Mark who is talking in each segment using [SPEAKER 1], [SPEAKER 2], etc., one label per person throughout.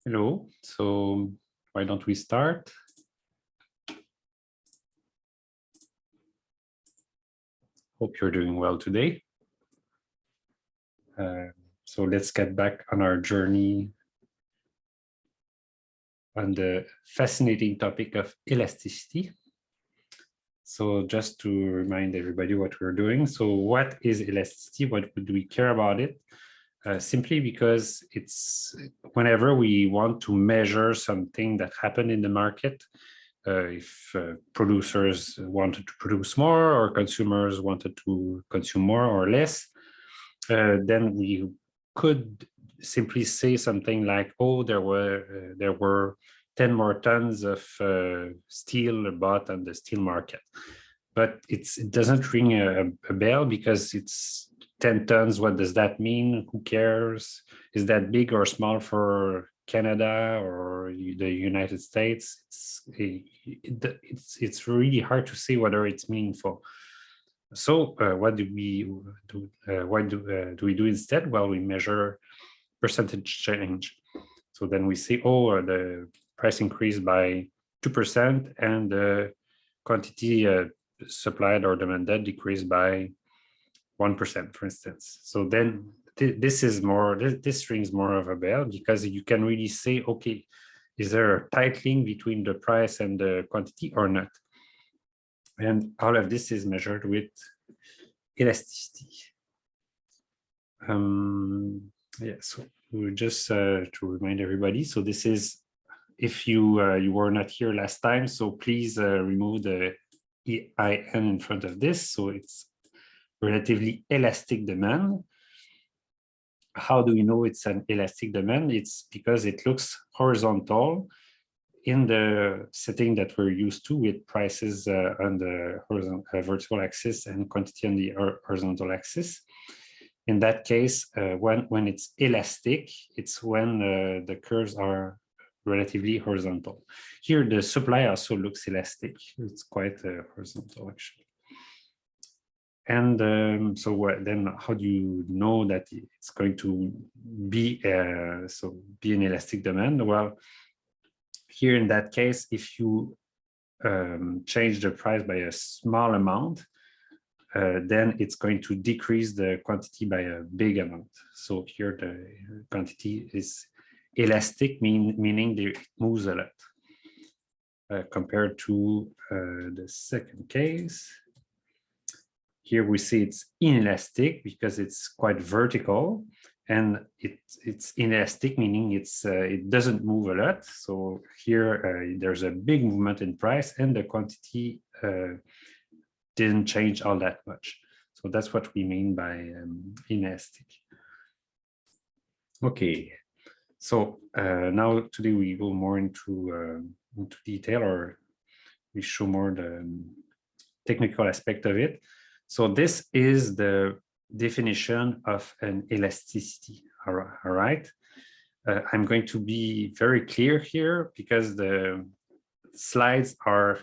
[SPEAKER 1] Hello, so why don't we start? Hope you're doing well today. So let's get back on our journey on the fascinating topic of elasticity. So just to remind everybody what we're doing. So what is elasticity? What do we care about it? Simply because it's whenever we want to measure something that happened in the market, if producers wanted to produce more or consumers wanted to consume more or less, then we could simply say something like, oh, there were 10 more tons of steel bought on the steel market. But it doesn't ring a bell because it's 10 tons. What does that mean? Who cares? Is that big or small for Canada or the United States? It's really hard to say whether it's meaningful. So what do we do? What do we do instead? Well, we measure percentage change. So then we say, oh, the price increased by 2% and the quantity supplied or demanded decreased by 1%, for instance. So then this rings more of a bell because you can really say, okay, is there a tight link between the price and the quantity or not? And all of this is measured with elasticity. Yeah, so just to remind everybody, so this is, if you were not here last time, so please remove the EIN in front of this. So it's relatively elastic demand. How do we know it's an elastic demand? It's because it looks horizontal in the setting that we're used to, with prices on the vertical axis and quantity on the horizontal axis. In that case, when it's elastic, it's when the curves are relatively horizontal. Here, the supply also looks elastic. It's quite horizontal, actually. And then how do you know that it's going to be an elastic demand? Well, here in that case, if you change the price by a small amount, then it's going to decrease the quantity by a big amount. So here the quantity is elastic, meaning it moves a lot. Compared to the second case, here we see it's inelastic because it's quite vertical, and it's inelastic, meaning it doesn't move a lot. So here there's a big movement in price and the quantity didn't change all that much. So that's what we mean by inelastic. Okay, so now today we go more into detail, or we show more the technical aspect of it. So this is the definition of an elasticity. All right. I'm going to be very clear here because the slides are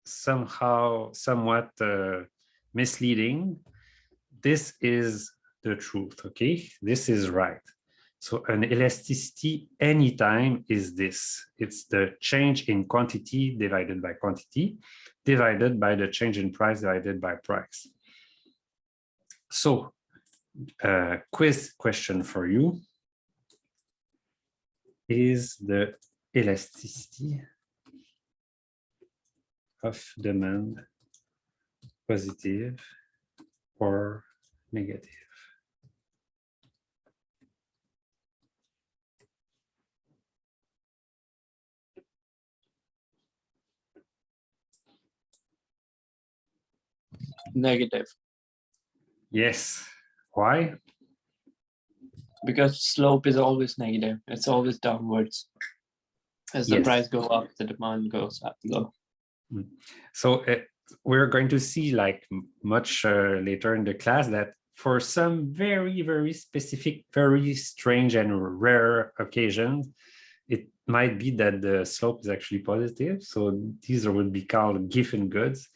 [SPEAKER 1] somewhat misleading. This is the truth, okay? This is right. So an elasticity anytime is this. It's the change in quantity divided by quantity, divided by the change in price divided by price. So quiz question for you. Is the elasticity of demand positive or negative?
[SPEAKER 2] Negative.
[SPEAKER 1] Yes. Why?
[SPEAKER 2] Because slope is always negative. It's always downwards. As the
[SPEAKER 1] Yes.
[SPEAKER 2] price goes up, the demand goes up low.
[SPEAKER 1] So we're going to see like much later in the class that for some very, very specific, very strange and rare occasions, it might be that the slope is actually positive. So these would be called given goods,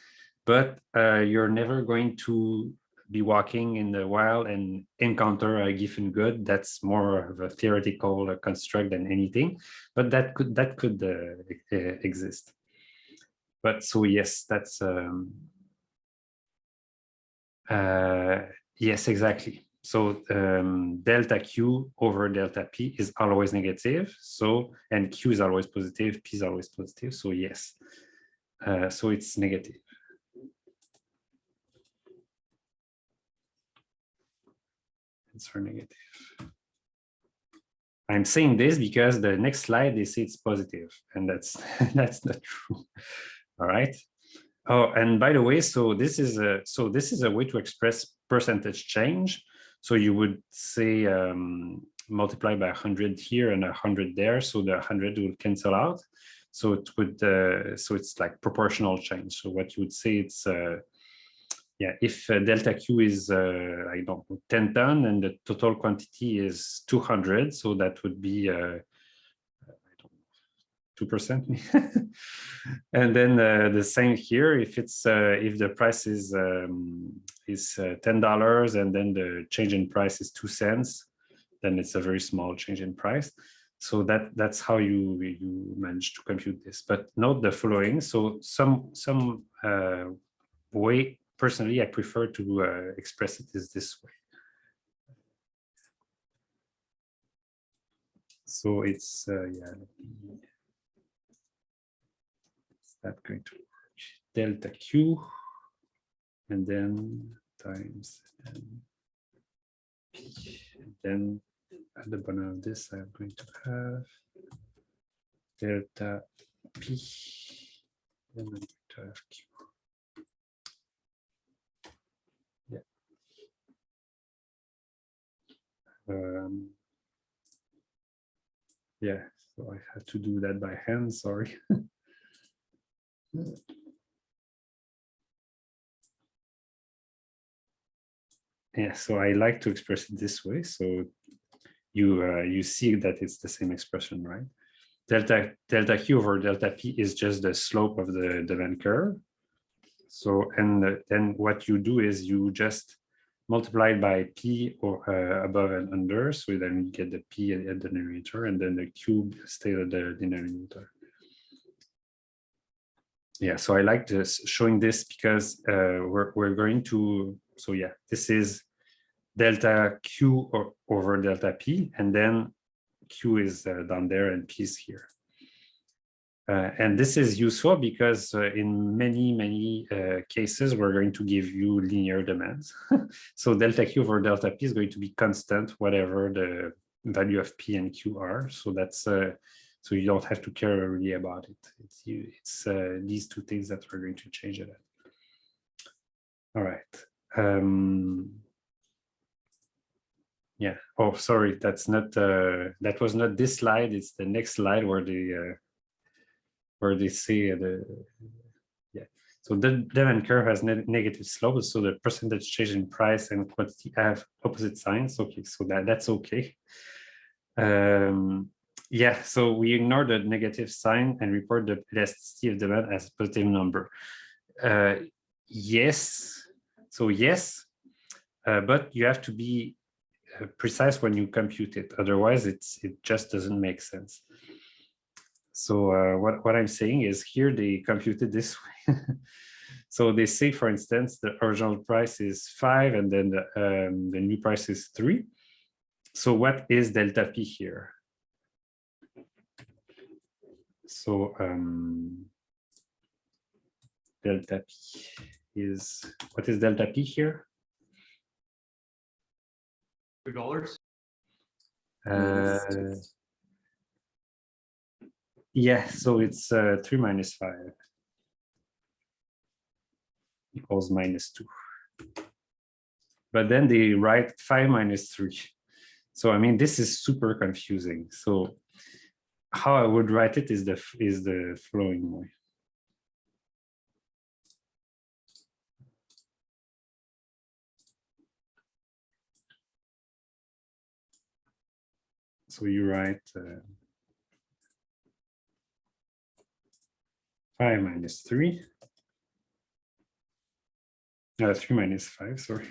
[SPEAKER 1] but you're never going to be walking in the wild and encounter a given good. That's more of a theoretical construct than anything, but that could exist. But so yes, that's yes, exactly. So delta Q over delta P is always negative. So, and Q is always positive, P is always positive. So yes, so it's negative. Answer negative. I'm saying this because the next slide they say it's positive, and that's that's not true. All right. Oh, and by the way, so this is a way to express percentage change. So you would say multiply by 100 here and 100 there, so the 100 will cancel out. So it would so it's like proportional change. So what you would say it's yeah, if delta Q is I don't know 10 ton and the total quantity is 200, so that would be 2%. And then the same here, if it's if the price is $10 and then the change in price is 2 cents, then it's a very small change in price. So that's how you manage to compute this. But note the following. So some way, personally, I prefer to express it is this way. So it's yeah. That's going to work. Delta Q and then times P. And then at the bottom of this, I'm going to have delta P. Then I'm going to have Q. Yeah. Yeah, so I had to do that by hand, sorry. Yeah, so I like to express it this way. So you see that it's the same expression, right? Delta Q over delta P is just the slope of the demand curve. So, and then what you do is you just multiply by P or above and under. So then you get the P at the numerator and then the Q stays at the denominator. Yeah, so I like this showing this because we're going to, so yeah, this is delta Q over delta P, and then Q is down there and P is here. And this is useful because in many cases, we're going to give you linear demands. So delta Q over delta P is going to be constant, whatever the value of P and Q are. So that's so you don't have to care really about it. It's these two things that are going to change it. All right. Yeah. Oh, sorry. That's not. That was not this slide. It's the next slide where they say the. Yeah. So the demand curve has negative slope. So the percentage change in price and quantity have opposite signs. Okay. So that's okay. Yeah, so we ignore the negative sign and report the elasticity of demand as a positive number. Yes, so yes, but you have to be precise when you compute it. Otherwise, it just doesn't make sense. So what I'm saying is here they computed this way. So they say, for instance, the original price is 5 and then the new price is 3. So what is delta P here? So delta P is, what is delta P here?
[SPEAKER 3] $2.
[SPEAKER 1] Yeah, so it's 3 minus 5 equals -2. But then they write 5 minus 3. So I mean, this is super confusing. So how I would write it is the following way. So you write 5 minus 3. 3 minus 5, sorry.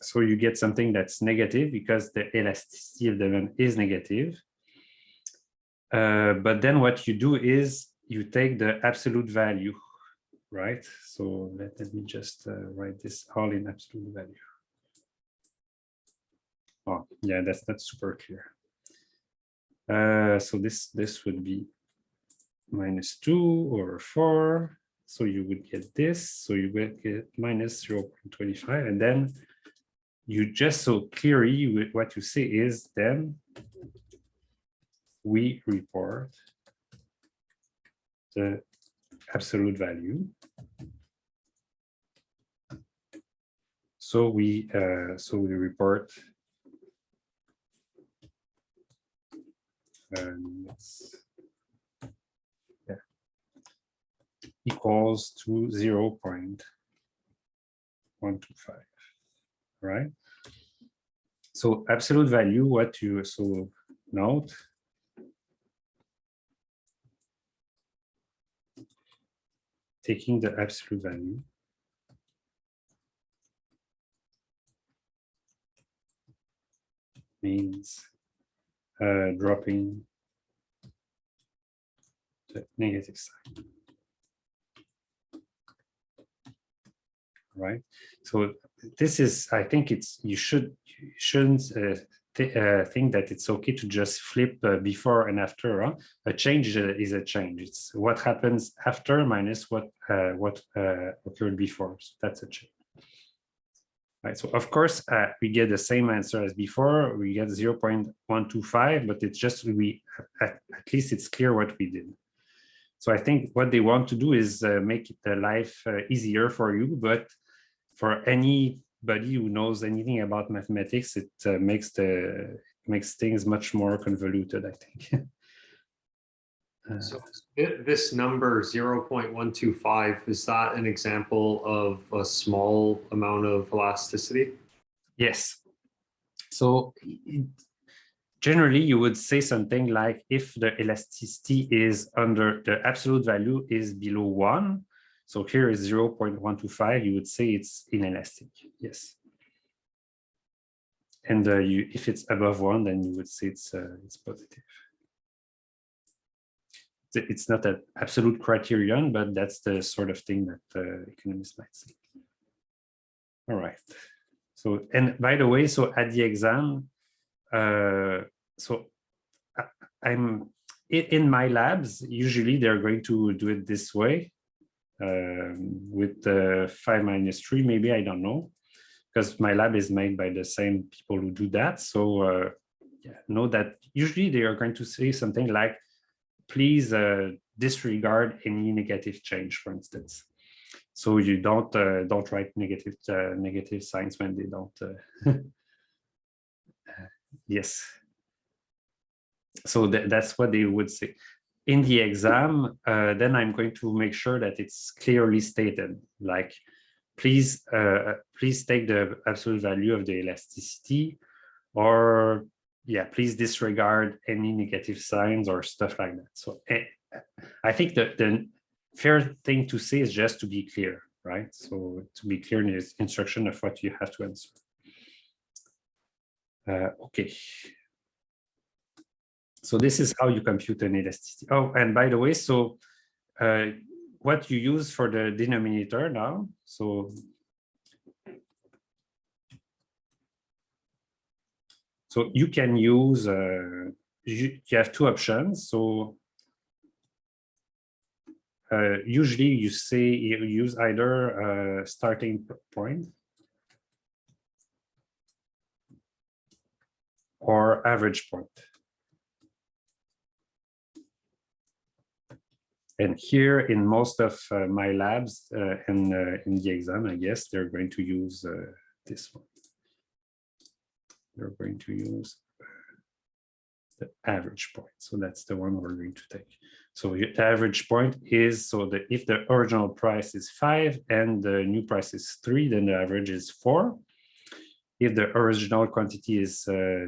[SPEAKER 1] So you get something that's negative because the elasticity of the event is negative. But then what you do is you take the absolute value, right? So let me just write this all in absolute value. Oh, yeah, that's not super clear. So this would be -2 or 4. So you would get this. So you would get minus 0.25. And then you just so clearly what you say is then we report the absolute value. So we report equals to 0.125, right? So absolute value, what you so note taking the absolute value means dropping the negative sign. Right. So this is, I think it's, you shouldn't think that it's okay to just flip before and after. A change is a change. It's what happens after minus what occurred before. So that's a change. Right. So of course we get the same answer as before. We get 0.125, but it's just at least it's clear what we did. So I think what they want to do is make the life easier for you, but for anybody who knows anything about mathematics, it makes things much more convoluted, I think.
[SPEAKER 3] So this number 0.125, is that an example of a small amount of elasticity?
[SPEAKER 1] Yes. So generally, you would say something like if the elasticity is under the absolute value is below 1, so here is 0.125, you would say it's inelastic. Yes. And if it's above 1, then you would say it's positive. It's not an absolute criterion, but that's the sort of thing that economists might say. All right. So, and by the way, so at the exam, so I'm in my labs, usually they're going to do it this way with the 5 minus 3, maybe, I don't know, because my lab is made by the same people who do that. So yeah, know that usually they are going to say something like, please disregard any negative change, for instance. So you don't write negative signs when they don't. Yes. So that's what they would say. In the exam, then I'm going to make sure that it's clearly stated, like, please take the absolute value of the elasticity, or yeah, please disregard any negative signs or stuff like that. So I think that the fair thing to say is just to be clear, right? So to be clear in the instruction of what you have to answer. Okay. So this is how you compute an elasticity. Oh, and by the way, so what you use for the denominator now, so you can use, you have two options. So usually you use either starting point or average point. And here in most of my labs and in the exam, I guess they're going to use this one. They're going to use the average point. So that's the one we're going to take. So the average point is, so that if the original price is 5 and the new price is 3, then the average is 4. If the original quantity is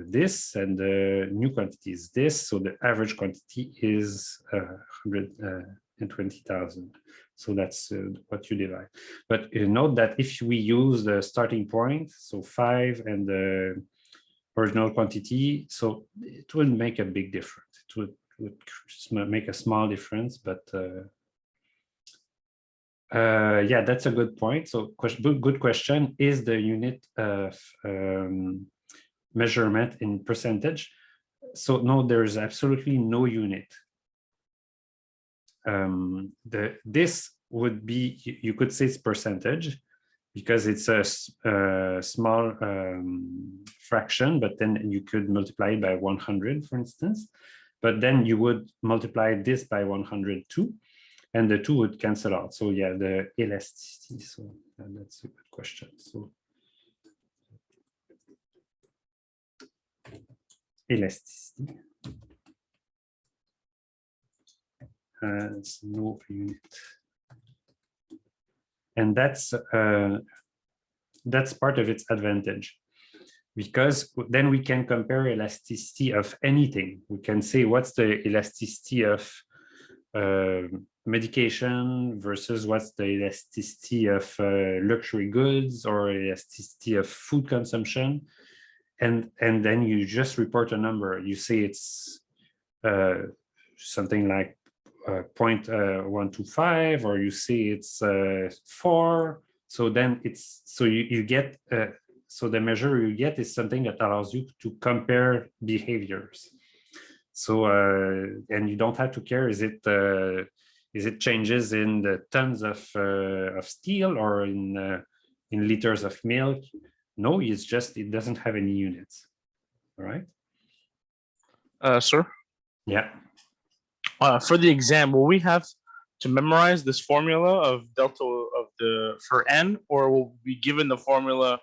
[SPEAKER 1] this and the new quantity is this, so the average quantity is 120,000. So that's what you divide. But note that if we use the starting point, so 5 and the original quantity, so it wouldn't make a big difference. It would make a small difference, but yeah, that's a good point. So good question. Is the unit of measurement in percentage? So no, there's absolutely no unit. This would be, you could say it's percentage because it's a small fraction, but then you could multiply it by 100, for instance. But then you would multiply this by 100 too. And the 2 would cancel out. So yeah, the elasticity. So that's a good question. So elasticity has no unit, and that's part of its advantage, because then we can compare elasticity of anything. We can say what's the elasticity of medication versus what's the elasticity of luxury goods or elasticity of food consumption, and then you just report a number. You say it's something like 0.125, or you say it's 4. So then it's, so you get so the measure you get is something that allows you to compare behaviors. So and you don't have to care, is it changes in the tons of steel or in liters of milk? No, it's just, it doesn't have any units. All right.
[SPEAKER 4] Sir?
[SPEAKER 1] Yeah.
[SPEAKER 4] For the exam, will we have to memorize this formula of delta of for n, or will we be given the formula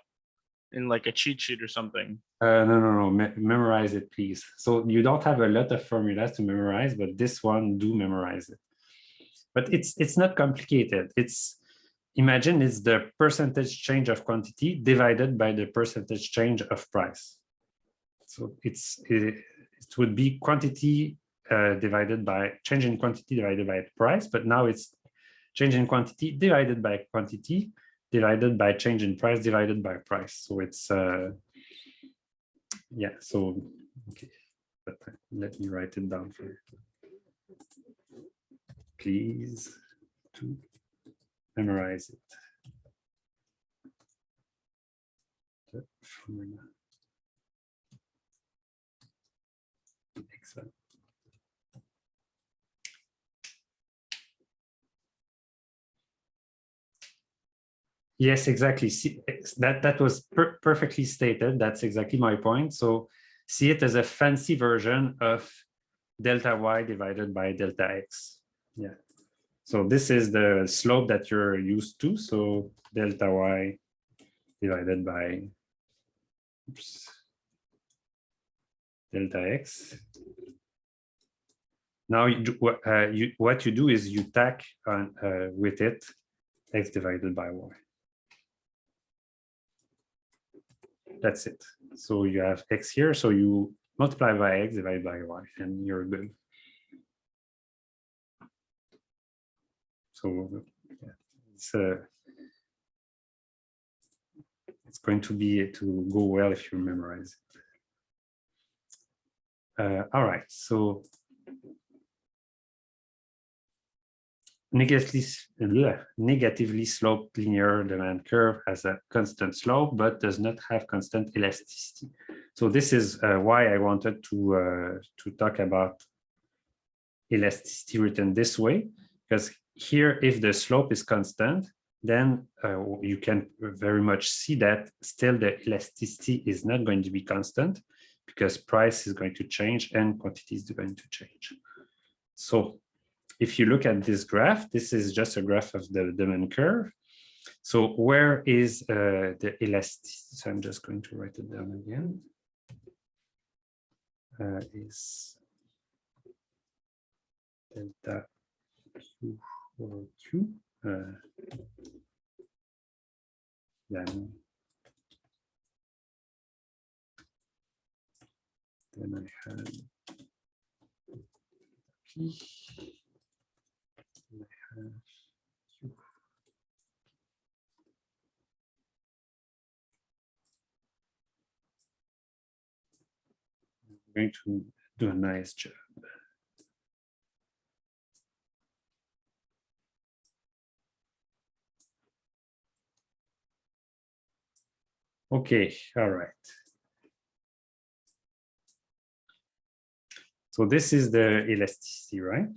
[SPEAKER 4] in like a cheat sheet or something?
[SPEAKER 1] No. Memorize it, please. So you don't have a lot of formulas to memorize, but this one, do memorize it. But it's not complicated. Imagine it's the percentage change of quantity divided by the percentage change of price. So it would be quantity divided by change in quantity divided by price, but now it's change in quantity divided by quantity divided by change in price divided by price. So it's yeah, so okay, but let me write it down for you, please, to memorize it. The formula. Excellent. Yes, exactly. See, that was perfectly stated. That's exactly my point. So see it as a fancy version of delta y divided by delta x. Yeah. So this is the slope that you're used to. So delta y divided by delta x. Now what you do is you tack on with it x divided by y. That's it. So you have x here, so you multiply by x divided by y, and you're good. So yeah, it's going to go well if you memorize it. All right, so negatively sloped linear demand curve has a constant slope, but does not have constant elasticity. So this is why I wanted to talk about elasticity written this way, because here, if the slope is constant, then you can very much see that still the elasticity is not going to be constant, because price is going to change and quantity is going to change. So if you look at this graph, this is just a graph of the demand curve. So where is the elasticity? So I'm just going to write it down again. Is delta Q or Q. Then I have P. I have Q. I'm going to do a nice job. Okay, all right. So this is the elasticity, right?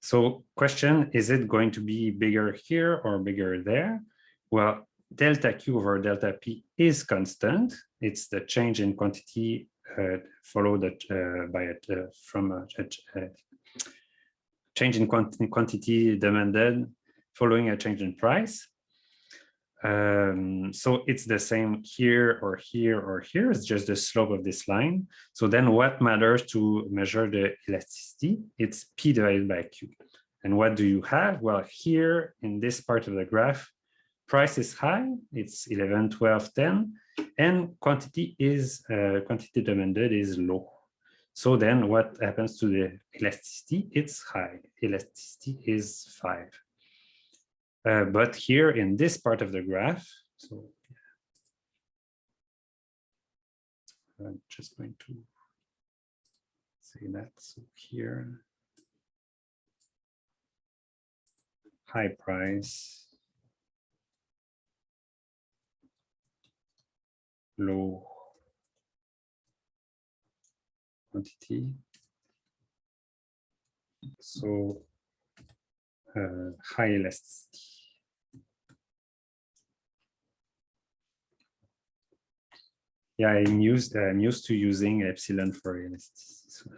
[SPEAKER 1] So question, is it going to be bigger here or bigger there? Well, delta Q over delta P is constant. It's the change in quantity followed by from a change in quantity demanded following a change in price. So it's the same here or here or here. It's just the slope of this line. So then what matters to measure the elasticity? It's P divided by Q. And what do you have? Well, here in this part of the graph, price is high. It's 11, 12, 10. And quantity demanded is low. So then what happens to the elasticity? It's high. Elasticity is 5. But here in this part of the graph, so I'm just going to say that. So here, high price, low quantity. So high elasticity. Yeah, I'm used to using epsilon for elasticity. So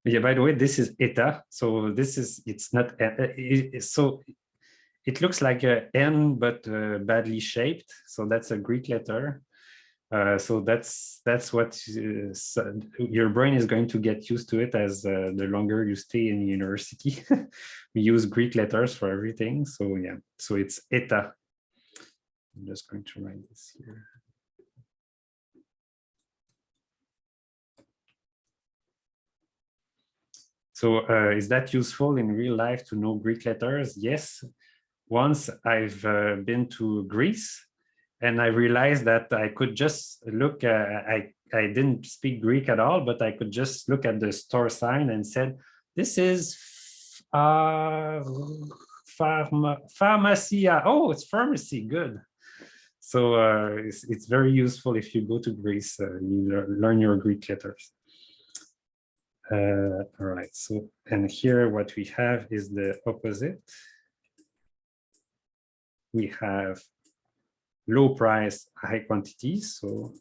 [SPEAKER 1] yeah, by the way, this is eta. So this is, it's not, so it looks like a N, but badly shaped. So that's a Greek letter. So that's what your brain is going to get used to it as the longer you stay in university. We use Greek letters for everything. So yeah, so it's eta. I'm just going to write this here. So is that useful in real life to know Greek letters? Yes. Once I've been to Greece, and I realized that I could just look, I didn't speak Greek at all, but I could just look at the store sign and said, this is pharmacia. Oh, it's pharmacy, good. So it's very useful if you go to Greece, you learn your Greek letters. All right, so, and here what we have is the opposite. We have low price, high quantity. So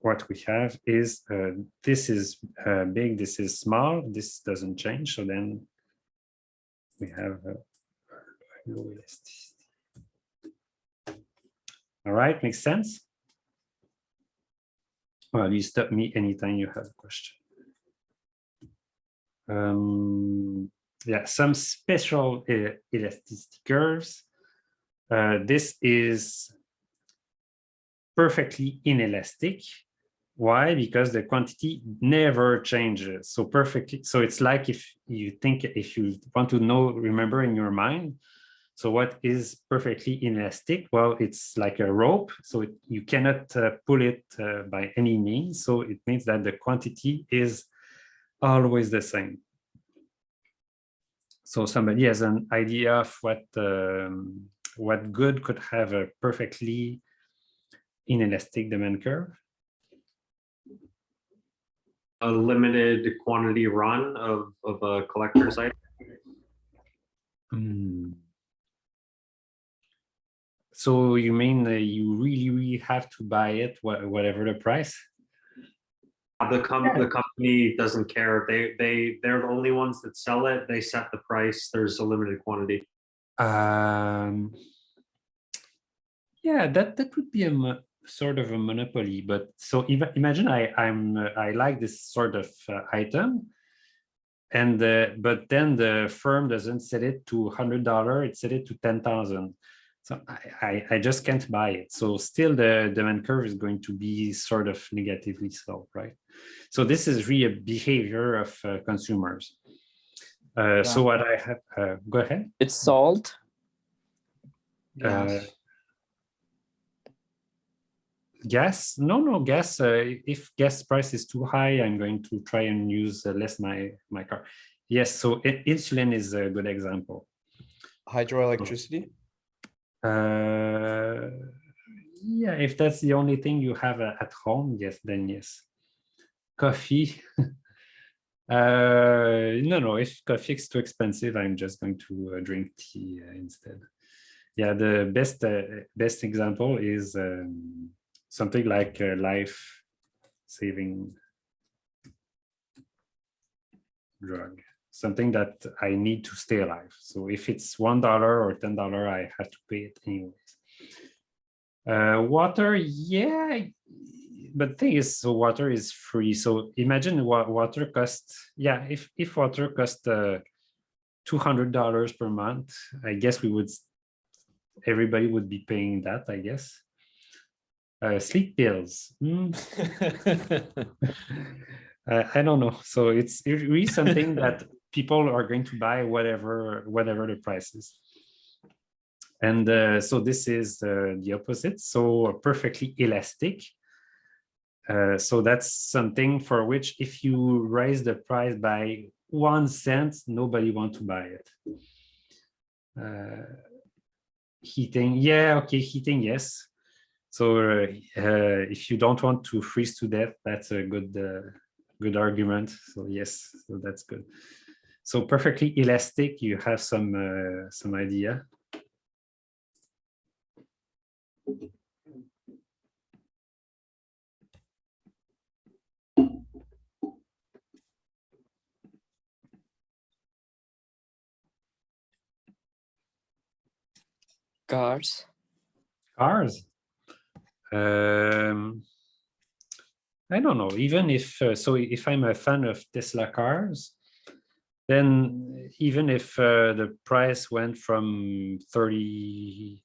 [SPEAKER 1] what we have is this is big, this is small, this doesn't change. So then we have low elasticity. All right, makes sense? Well, you stop me anytime you have a question. Yeah, some special elasticity curves. This is perfectly inelastic. Why? Because the quantity never changes. So perfectly. So it's like if you want to remember in your mind. So what is perfectly inelastic? Well, it's like a rope. So you cannot pull it by any means. So it means that the quantity is always the same. So somebody has an idea of what good could have a perfectly inelastic demand curve?
[SPEAKER 3] A limited quantity run of a collector's item.
[SPEAKER 1] So you mean you really have to buy it, whatever the price?
[SPEAKER 3] The company doesn't care. They're the only ones that sell it. They set the price. There's a limited quantity.
[SPEAKER 1] Yeah, that would be a sort of a monopoly. But so imagine I like this sort of item, and but then the firm doesn't set it to $100; it set it to 10,000. So I just can't buy it. So still the demand curve is going to be sort of negatively sloped, right? So this is really a behavior of consumers. So what I have, go ahead.
[SPEAKER 2] It's salt.
[SPEAKER 1] Gas? No, gas. If gas price is too high, I'm going to try and use less my car. Yes, so insulin is a good example.
[SPEAKER 5] Hydroelectricity?
[SPEAKER 1] Yeah, if that's the only thing you have at home, yes, then yes. Coffee. No, if coffee is too expensive, I'm just going to drink tea instead. Yeah, the best example is something like a life-saving drug, something that I need to stay alive. So if it's $1 or $10, I have to pay it anyways. Water, yeah, but the thing is, so water is free. So imagine what water costs. Yeah, if water costs $200 per month, I guess everybody would be paying that, I guess. Sleep pills. I don't know. So it's really something that people are going to buy whatever the price is. And so this is the opposite. So perfectly elastic. So that's something for which if you raise the price by 1 cent, nobody wants to buy it. Heating, yeah, okay, heating, yes. So if you don't want to freeze to death, that's a good argument. So yes, so that's good. So perfectly elastic, you have some idea.
[SPEAKER 2] Cars.
[SPEAKER 1] I don't know. Even if if I'm a fan of Tesla cars, then even if the price went from $35,000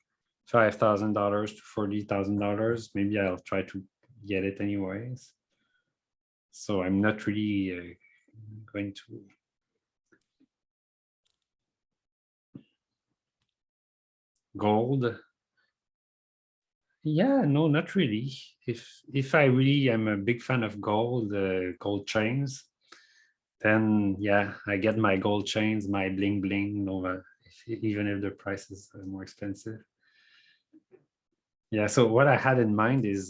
[SPEAKER 1] to $40,000, maybe I'll try to get it anyways. So I'm not really going to. Gold. Yeah, no, not really. If I really am a big fan of gold, gold chains, then yeah, I get my gold chains, my bling bling, no, even if the price is more expensive. Yeah, so what I had in mind is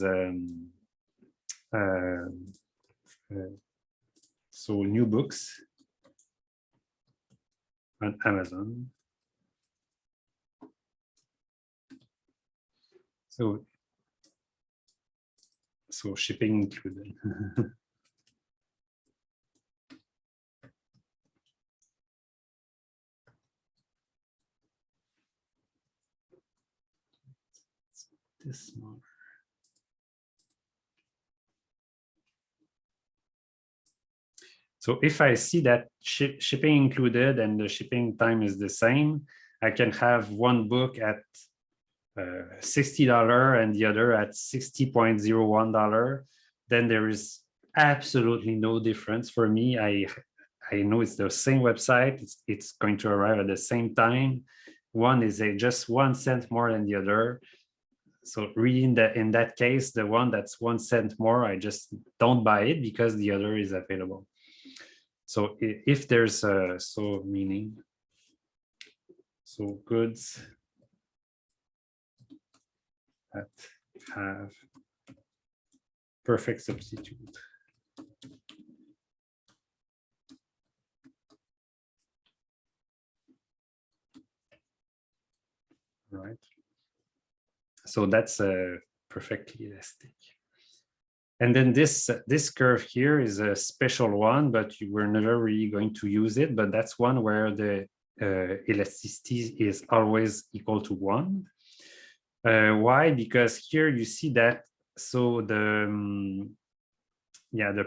[SPEAKER 1] so new books on Amazon. So shipping included. This smaller. So if I see that shipping included and the shipping time is the same, I can have one book at $60 and the other at $60.01. then there is absolutely no difference for me. I know it's the same website. It's going to arrive at the same time. One is just 1 cent more than the other. So really in that case, the one that's 1 cent more, I just don't buy it because the other is available. So if there's goods that have perfect substitute. Right. So that's perfectly elastic. And then this curve here is a special one, but we're never really going to use it. But that's one where the elasticity is always equal to 1. Why? Because here you see that, so the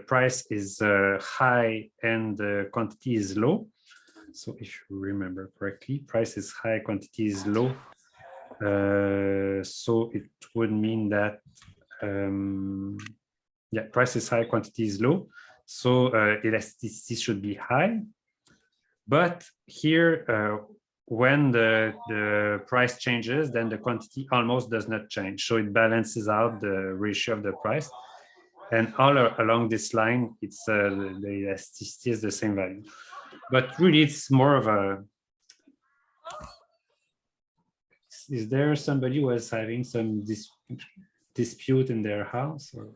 [SPEAKER 1] price is high and the quantity is low. So if you remember correctly, price is high, quantity is low. So it would mean that price is high, quantity is low. So elasticity should be high. But here, when the price changes, then the quantity almost does not change. So it balances out the ratio of the price. And all along this line, it's the elasticity is the same value. But really, it's more of a... Is there somebody who is having some dispute in their house? Or?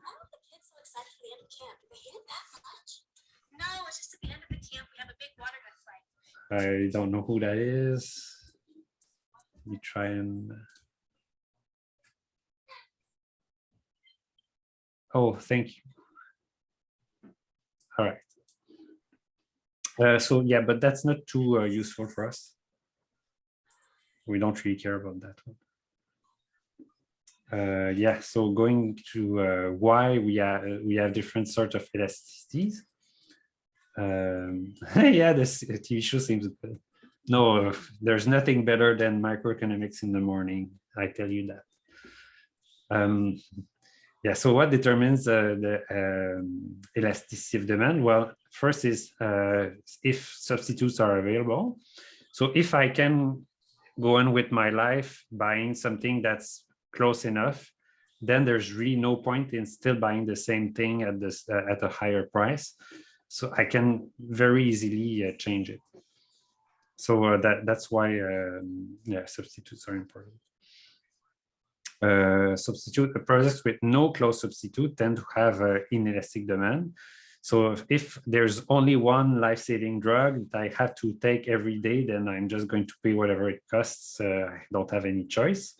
[SPEAKER 1] I don't know who that is. Let me try and... Oh, thank you. All right. So yeah, but that's not too useful for us. We don't really care about that one. Yeah, so going to why we have different sort of elasticities. Yeah, this TV show seems good. No, there's nothing better than microeconomics in the morning. I tell you that. Yeah, so what determines the elasticity of demand? Well, first is if substitutes are available. So if I can go on with my life buying something that's close enough, then there's really no point in still buying the same thing at this at a higher price. So I can very easily change it. So that's why substitutes are important. Substitute products with no close substitute tend to have inelastic demand. So if there's only one life-saving drug that I have to take every day, then I'm just going to pay whatever it costs. I don't have any choice.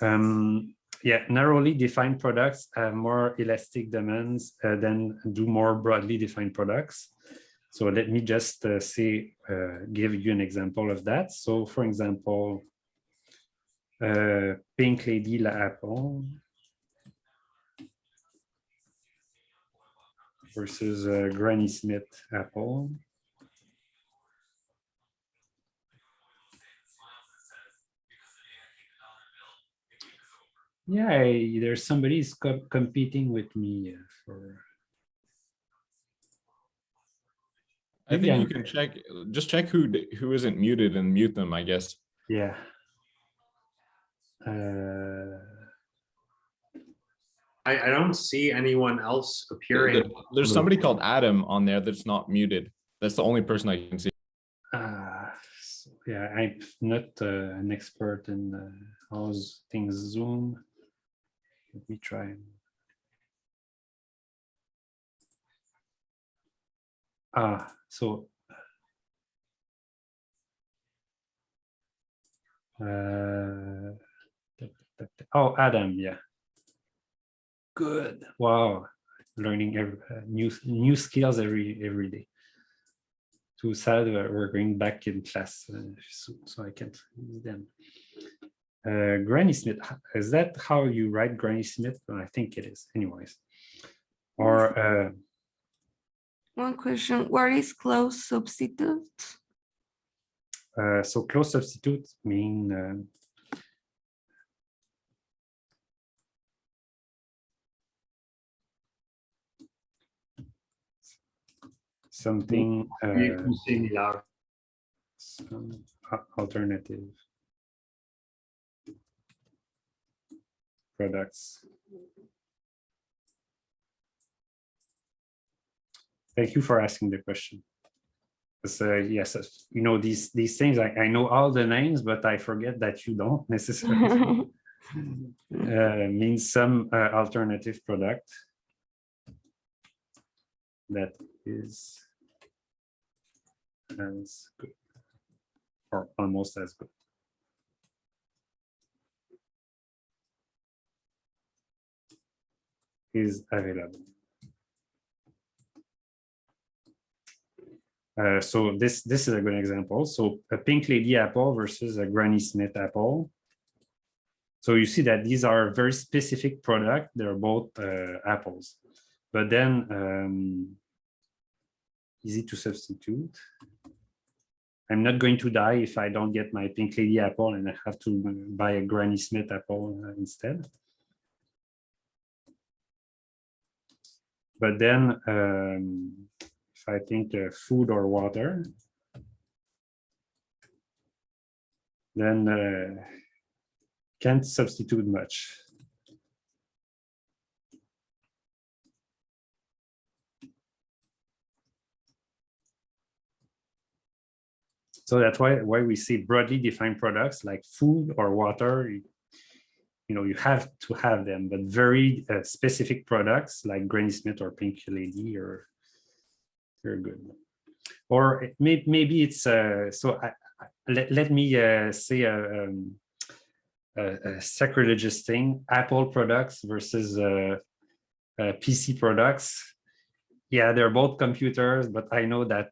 [SPEAKER 1] Narrowly defined products have more elastic demands than do more broadly defined products. So let me just give you an example of that. So for example, Pink Lady La Apple versus Granny Smith Apple. Yeah, there's somebody who's competing with me for.
[SPEAKER 6] I think you can just check who isn't muted and mute them, I guess.
[SPEAKER 1] Yeah.
[SPEAKER 3] I don't see anyone else appearing.
[SPEAKER 6] There's somebody called Adam on there that's not muted. That's the only person I can see.
[SPEAKER 1] Yeah, I'm not an expert in all things Zoom. Let me try. So Adam, yeah. Good. Wow, learning new skills every day. Too sad we're going back in class soon, so I can't use them. Granny Smith, is that how you write Granny Smith? Well, I think it is. Anyways, or
[SPEAKER 7] one question: what is close substitute?
[SPEAKER 1] So close substitute mean something,
[SPEAKER 3] Similar.
[SPEAKER 1] some alternative products. Thank you for asking the question. Yes, you know, these things, I know all the names, but I forget that you don't necessarily. Means some alternative product that is as good or almost as good. Is available. So this is a good example. So a Pink Lady apple versus a Granny Smith apple. So you see that these are very specific product. They're both apples, but then easy to substitute. I'm not going to die if I don't get my Pink Lady apple and I have to buy a Granny Smith apple instead. But then if I think food or water, then can't substitute much. So that's why we say broadly defined products like food or water, you know, you have to have them, but very specific products like Granny Smith or Pink Lady are very good. Or maybe it's so let me say a sacrilegious thing: Apple products versus PC products. Yeah, they're both computers, but I know that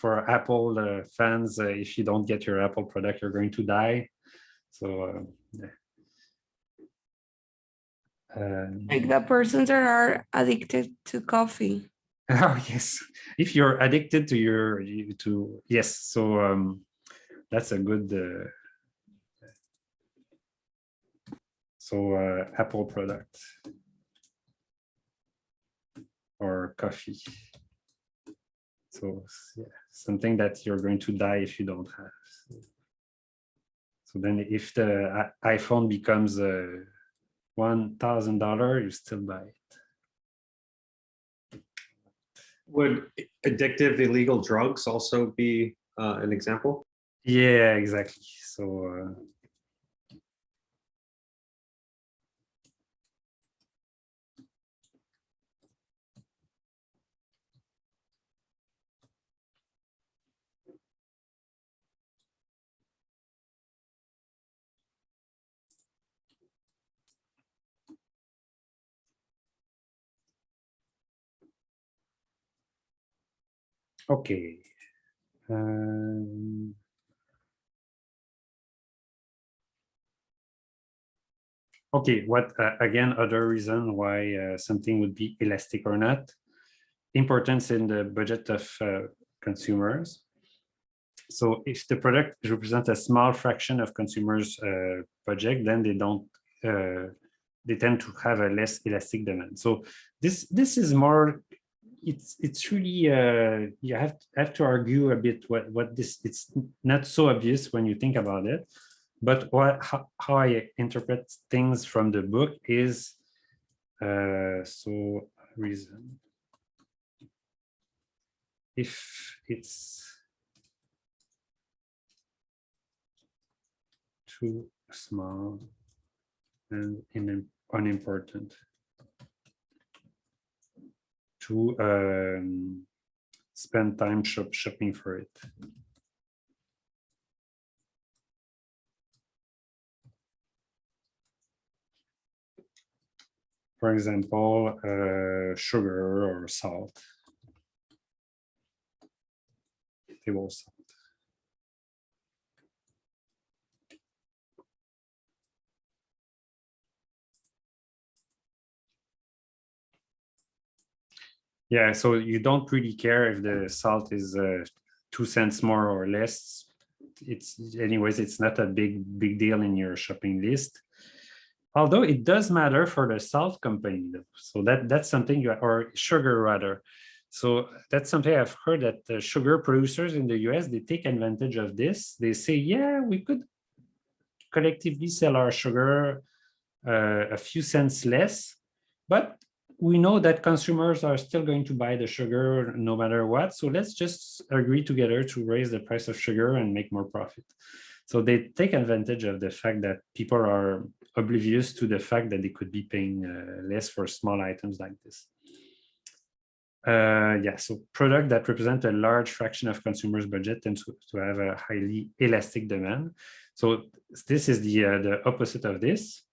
[SPEAKER 1] for Apple fans, if you don't get your Apple product, you're going to die. So
[SPEAKER 7] Like the persons that are addicted to coffee.
[SPEAKER 1] oh yes, if you're addicted to yes, so that's a good Apple product or coffee. So yeah, something that you're going to die if you don't have. So then if the iPhone becomes $1,000, you still buy it.
[SPEAKER 3] Would addictive illegal drugs also be an example?
[SPEAKER 1] Yeah, exactly. So okay. Okay, what again, other reason why something would be elastic or not? Importance in the budget of consumers. So if the product represents a small fraction of consumers' budget, then they don't they tend to have a less elastic demand. So this is more, it's really you have to argue a bit what this, it's not so obvious when you think about it, but how I interpret things from the book is so reason, if it's too small and unimportant to spend time shopping for it. For example, sugar or salt, table salt. Yeah, so you don't really care if the salt is 2 cents more or less. It's anyways, it's not a big deal in your shopping list. Although it does matter for the salt company, though. So that's something or sugar rather. So that's something I've heard that the sugar producers in the US, they take advantage of this. They say, yeah, we could collectively sell our sugar a few cents less, but we know that consumers are still going to buy the sugar no matter what. So let's just agree together to raise the price of sugar and make more profit. So they take advantage of the fact that people are oblivious to the fact that they could be paying less for small items like this. Yeah, so product that represent a large fraction of consumers' budget tend to have a highly elastic demand. So this is the opposite of this.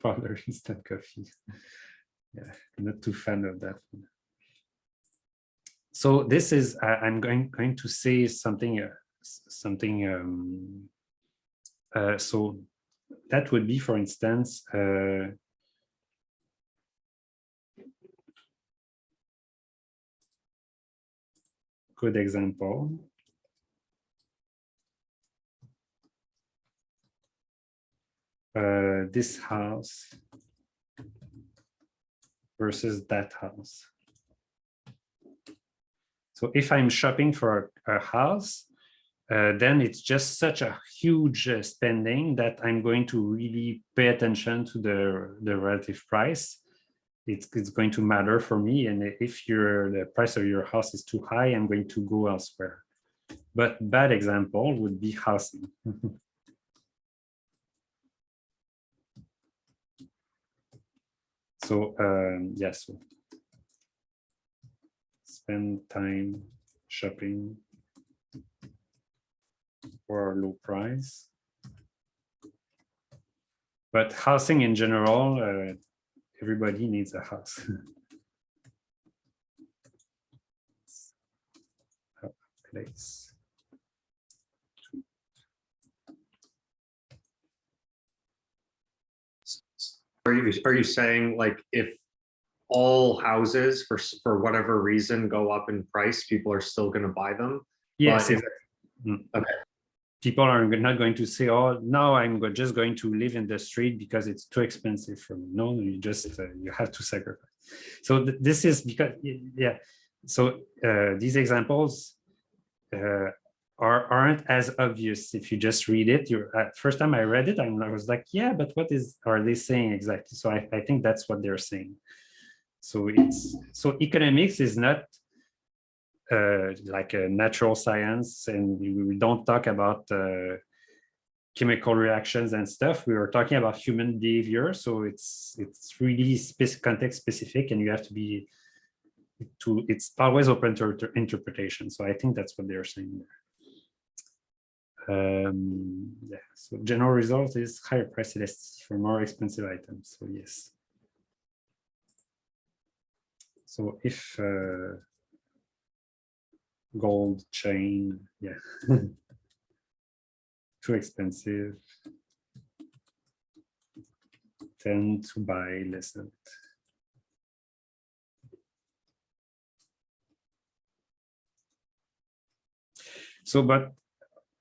[SPEAKER 1] Powder instant coffee. Yeah, I'm not too fan of that one. So this is I'm going to say something so that would be, for instance, good example. This house versus that house. So if I'm shopping for a house, then it's just such a huge spending that I'm going to really pay attention to the relative price. It's going to matter for me. And if the price of your house is too high, I'm going to go elsewhere. But bad example would be housing. So yeah, so spend time shopping for a low price. But housing in general, everybody needs a house. Place.
[SPEAKER 3] Are you saying, like, if all houses for whatever reason go up in price, people are still going to buy them?
[SPEAKER 1] Yes.
[SPEAKER 3] Okay.
[SPEAKER 1] People are not going to say, "Oh, no, I'm just going to live in the street because it's too expensive for me." No, you just you have to sacrifice. So this is because, yeah. So these examples aren't as obvious if you just read it. First time I read it, I was like, yeah, but what are they saying exactly? So I think that's what they're saying. So economics is not like a natural science, and we don't talk about chemical reactions and stuff. We were talking about human behavior, so it's really context specific, and you have to be it's always open to interpretation. So I think that's what they're saying there. Yeah, so general result is higher price elasticity for more expensive items. So yes. So if gold chain, yeah, too expensive, tend to buy less of it. So, but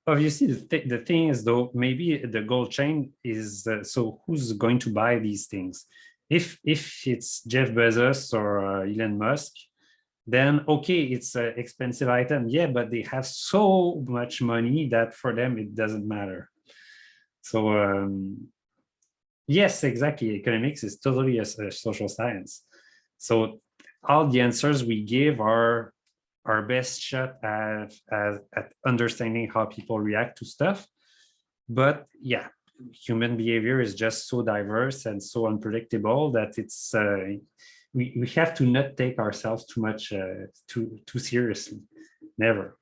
[SPEAKER 1] obviously the thing is, though, maybe the gold chain is, so who's going to buy these things? If it's Jeff Bezos or Elon Musk, then okay, it's an expensive item, yeah, but they have so much money that for them it doesn't matter. So yes, exactly, economics is totally a social science. So all the answers we give are our best shot at understanding how people react to stuff. But yeah, human behavior is just so diverse and so unpredictable that it's we have to not take ourselves too much too seriously. Never.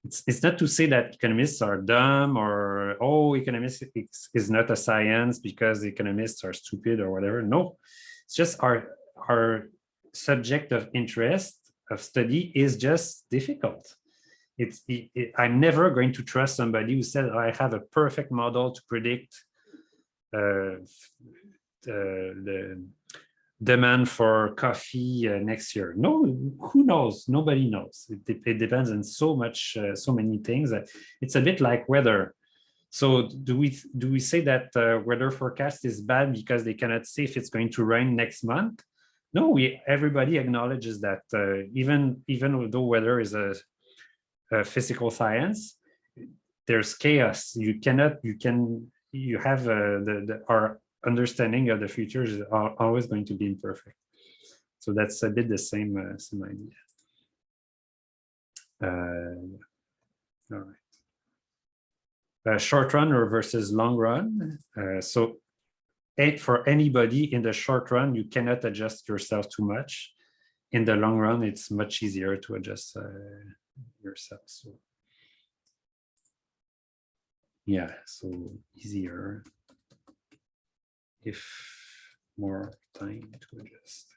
[SPEAKER 1] It's not to say that economists are dumb or, oh, economics is not a science because economists are stupid or whatever. No, it's just our subject of interest of study is just difficult. I'm never going to trust somebody who said, I have a perfect model to predict the demand for coffee next year. No, who knows? Nobody knows. It depends on so many things. It's a bit like weather. So do we say that weather forecast is bad because they cannot say if it's going to rain next month? No, everybody acknowledges that even though weather is a physical science, there's chaos. You have our understanding of the future is always going to be imperfect. So that's a bit the same idea. All right. Short run versus long run. So for anybody in the short run, you cannot adjust yourself too much. In the long run, it's much easier to adjust yourself. So yeah, so easier if more time to adjust.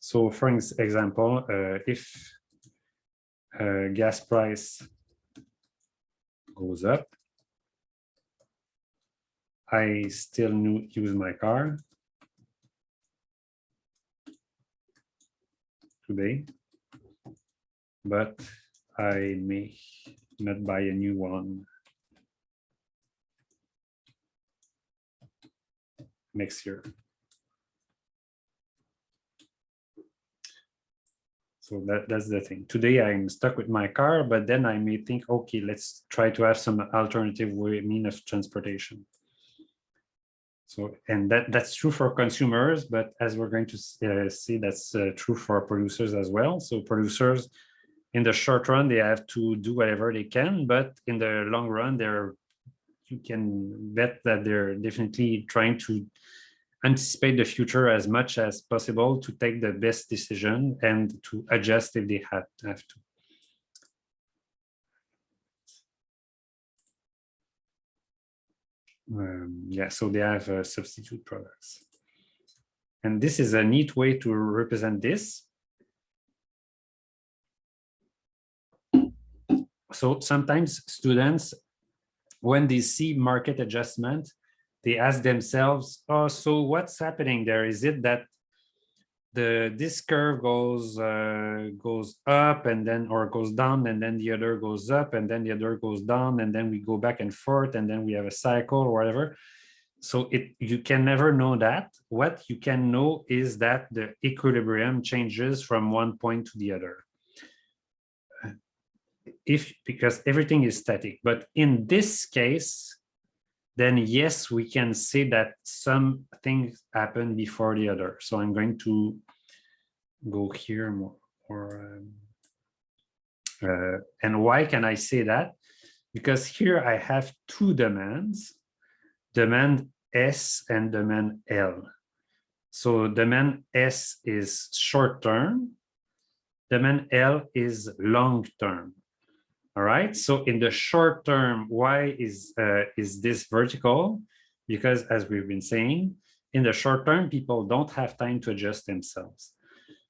[SPEAKER 1] So for example, if gas price goes up, I still use my car today, but I may not buy a new one next year. So that's the thing. Today I'm stuck with my car, but then I may think, okay, let's try to have some alternative mean of transportation. So, and that's true for consumers, but as we're going to see, that's true for producers as well. So producers, in the short run, they have to do whatever they can, but in the long run, you can bet that they're definitely trying to anticipate the future as much as possible to take the best decision and to adjust if they have to. Yeah, so they have substitute products. And this is a neat way to represent this. So sometimes students, when they see market adjustment, they ask themselves, oh, so what's happening there? Is it that this curve goes up and then, or goes down, and then the other goes up, and then the other goes down, and then we go back and forth, and then we have a cycle or whatever? So you can never know that. What you can know is that the equilibrium changes from one point to the other. Because everything is static. But in this case, then yes, we can say that some things happen before the other. So I'm going to go here more. And why can I say that? Because here I have two demands, demand S and demand L. So demand S is short term, demand L is long term. All right, so in the short term, why is this vertical? Because as we've been saying, in the short term, people don't have time to adjust themselves.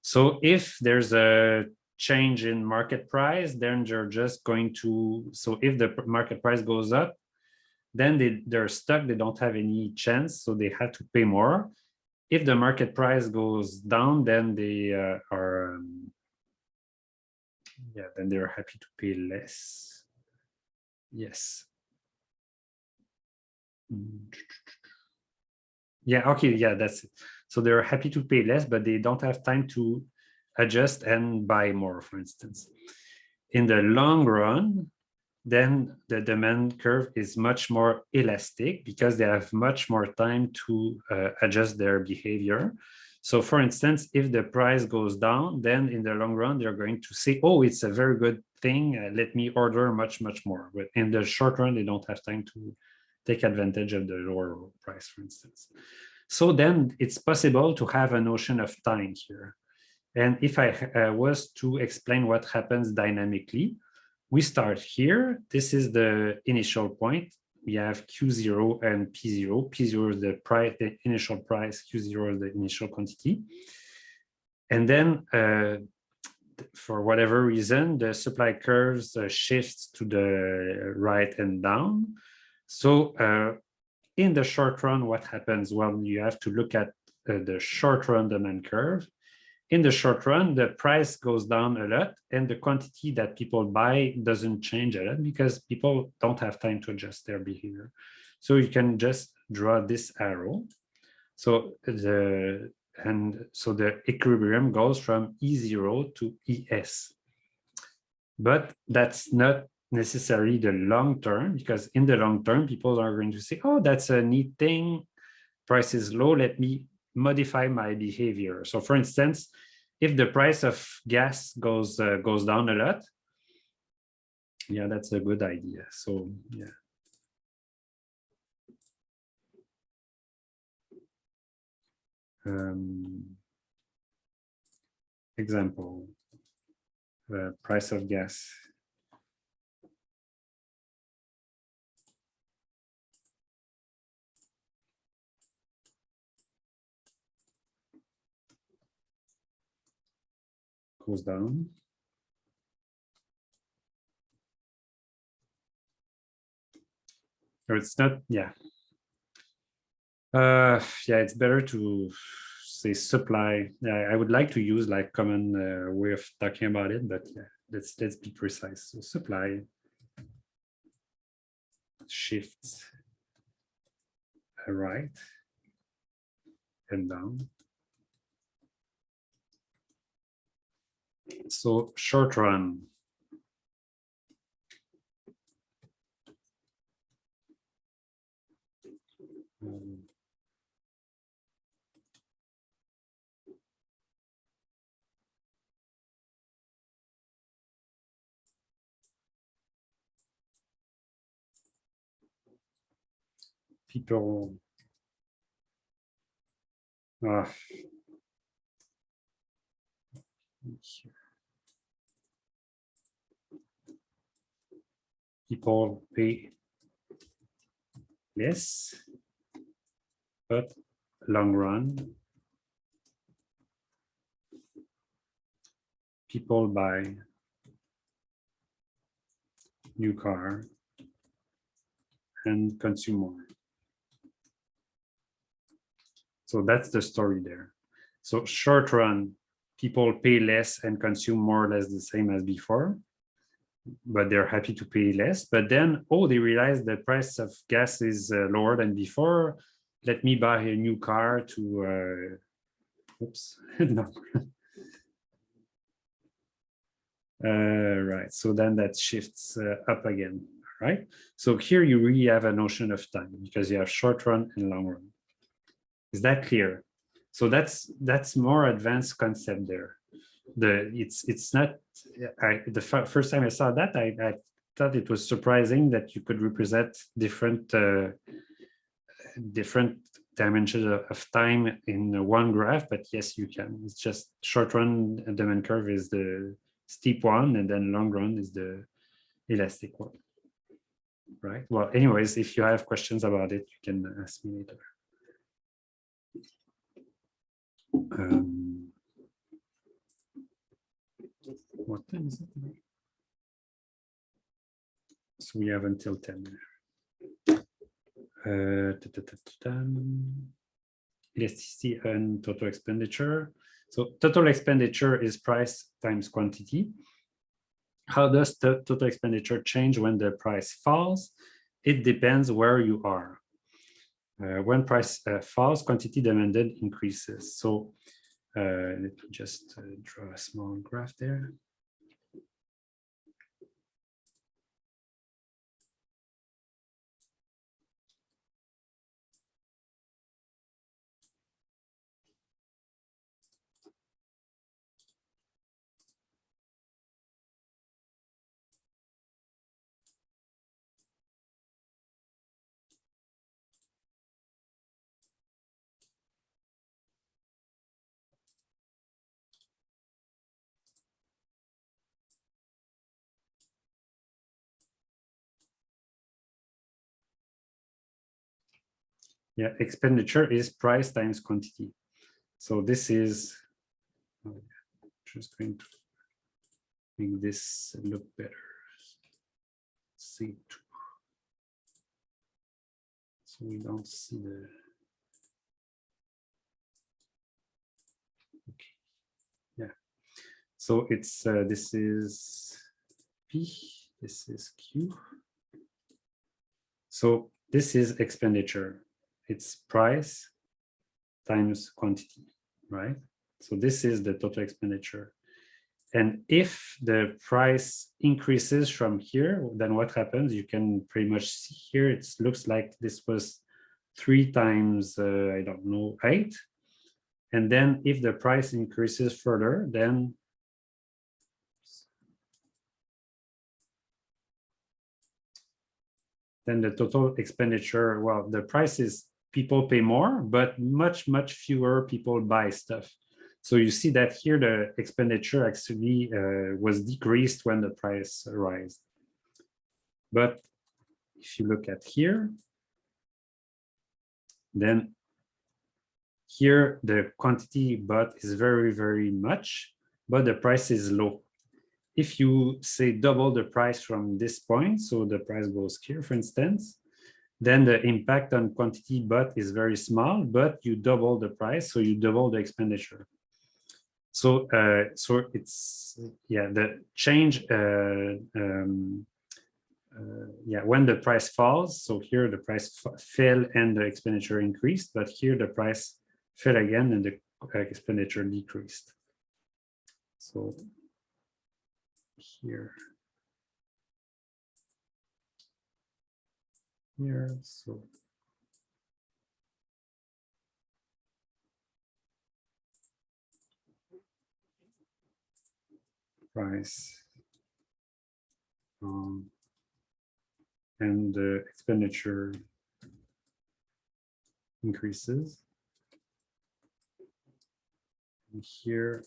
[SPEAKER 1] So if there's a change in market price, then they're just going to, so if the market price goes up, then they're stuck, they don't have any chance, so they have to pay more. If the market price goes down, then they then they're happy to pay less. Yes. Yeah, okay, yeah, that's it. So they're happy to pay less, but they don't have time to adjust and buy more, for instance. In the long run, then the demand curve is much more elastic because they have much more time to adjust their behavior. So for instance, if the price goes down, then in the long run, they're going to say, oh, it's a very good thing. Let me order much, much more. But in the short run, they don't have time to take advantage of the lower price, for instance. So then it's possible to have a notion of time here. And if I was to explain what happens dynamically, we start here. This is the initial point. We have Q0 and P0. P0 is the price, the initial price. Q0 is the initial quantity. And then for whatever reason, the supply curves shifts to the right and down. So in the short run, what happens? Well, you have to look at the short run demand curve. in the short run, the price goes down a lot and the quantity that people buy doesn't change a lot because people don't have time to adjust their behavior. So you can just draw this arrow. So the equilibrium goes from E0 to ES. But that's not necessarily the long term, because in the long term, people are going to say, oh, that's a neat thing. Price is low, let me modify my behavior. So for instance, if the price of gas goes down a lot, yeah, that's a good idea. So yeah. Example, the price of gas. Goes down. Or it's not, yeah. Yeah, it's better to say supply. I would like to use like common way of talking about it, but yeah, let's be precise. So supply shifts right and down. So short run. People people pay less, but long run, people buy new car and consume more. So that's the story there. So short run, people pay less and consume more or less the same as before, but they're happy to pay less. But then, oh, they realize the price of gas is lower than before. Let me buy a new car to, oops, no. Right, so then that shifts up again, right? So here you really have a notion of time because you have short run and long run. Is that clear? So that's more advanced concept there. It's not, the first time I saw that, I thought it was surprising that you could represent different dimensions of time in one graph, but yes, you can. It's just short run demand curve is the steep one, and then long run is the elastic one, right? Well, anyways, if you have questions about it, you can ask me later. What time is it? So we have until 10. Elasticity and total expenditure. So total expenditure is price times quantity. How does the total expenditure change when the price falls? It depends where you are. When price falls, quantity demanded increases. So let me just draw a small graph there. Yeah, expenditure is price times quantity. So this is just going to make this look better. C2. So we don't see the. Okay. Yeah. So it's this is P, this is Q. So this is expenditure. It's price times quantity, right? So this is the total expenditure. And if the price increases from here, then what happens? You can pretty much see here, it looks like this was 3 times, I don't know, 8. And then if the price increases further, then the total expenditure, well, the price is people pay more, but much fewer people buy stuff. So you see that here the expenditure actually was decreased when the price rise. But if you look at here, then here the quantity bought is very much, but the price is low. If you say double the price from this point, so the price goes here, for instance, then the impact on quantity bought is very small, but you double the price, so you double the expenditure. So, so it's, yeah, the change, yeah, when the price falls, so here the price fell and the expenditure increased, but here the price fell again and the expenditure decreased. So here, so price and the expenditure increases. And here,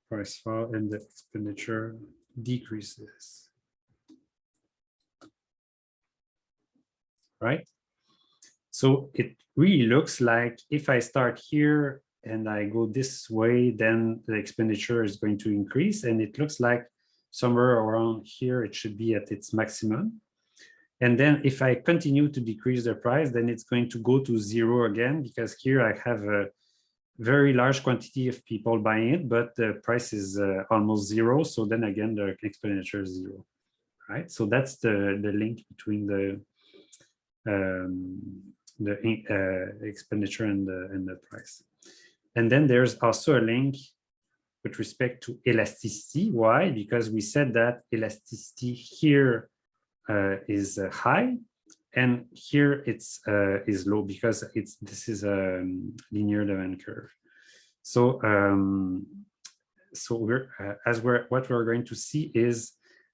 [SPEAKER 1] price fall and the expenditure decreases. Right? So it really looks like if I start here and I go this way, then the expenditure is going to increase. And it looks like somewhere around here, it should be at its maximum. And then if I continue to decrease the price, then it's going to go to 0 again, because here I have a very large quantity of people buying it, but the price is almost 0. So then again, the expenditure is 0, right? So that's the link between the expenditure and the price. And then there's also a link with respect to elasticity. Why? Because we said that elasticity here is high, and here it's is low, because this is a linear demand curve. So so what we're going to see is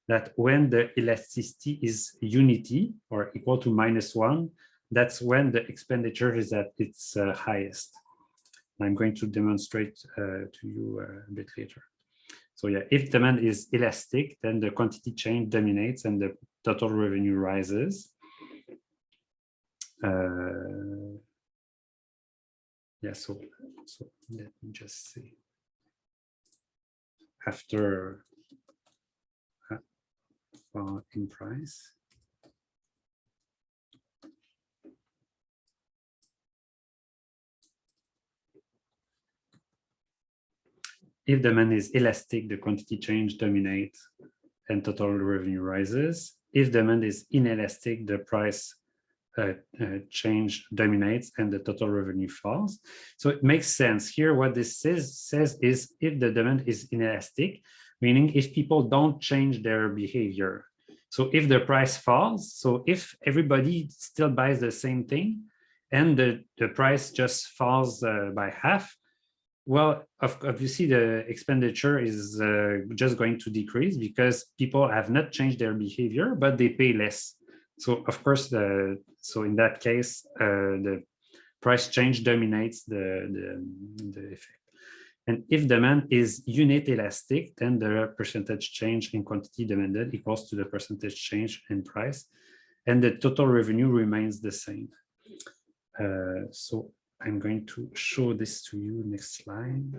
[SPEAKER 1] that when the elasticity is unity or equal to -1, that's when the expenditure is at its highest. I'm going to demonstrate to you a bit later. So yeah, if demand is elastic, then the quantity change dominates and the total revenue rises. Yeah, so let me just see. After in price. If demand is elastic, the quantity change dominates and total revenue rises. If demand is inelastic, the price change dominates and the total revenue falls. So it makes sense here. What this says is if the demand is inelastic, meaning if people don't change their behavior. So if the price falls, so if everybody still buys the same thing and the price just falls by half, well, obviously the expenditure is just going to decrease because people have not changed their behavior, but they pay less. So of course, so in that case, the price change dominates the effect. And if demand is unit elastic, then the percentage change in quantity demanded equals to the percentage change in price, and the total revenue remains the same. So I'm going to show this to you next slide,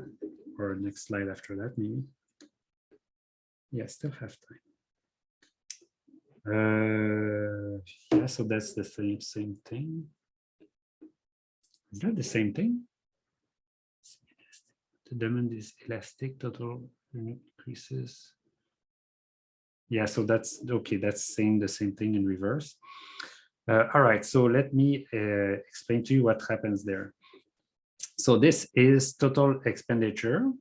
[SPEAKER 1] or next slide after that, maybe. Yeah, still have time. Yeah, so that's the same thing. Is that the same thing? the demand is elastic, total increases. Yeah, so that's okay. That's saying the same thing in reverse. All right, so let me explain to you what happens there. So this is total expenditure.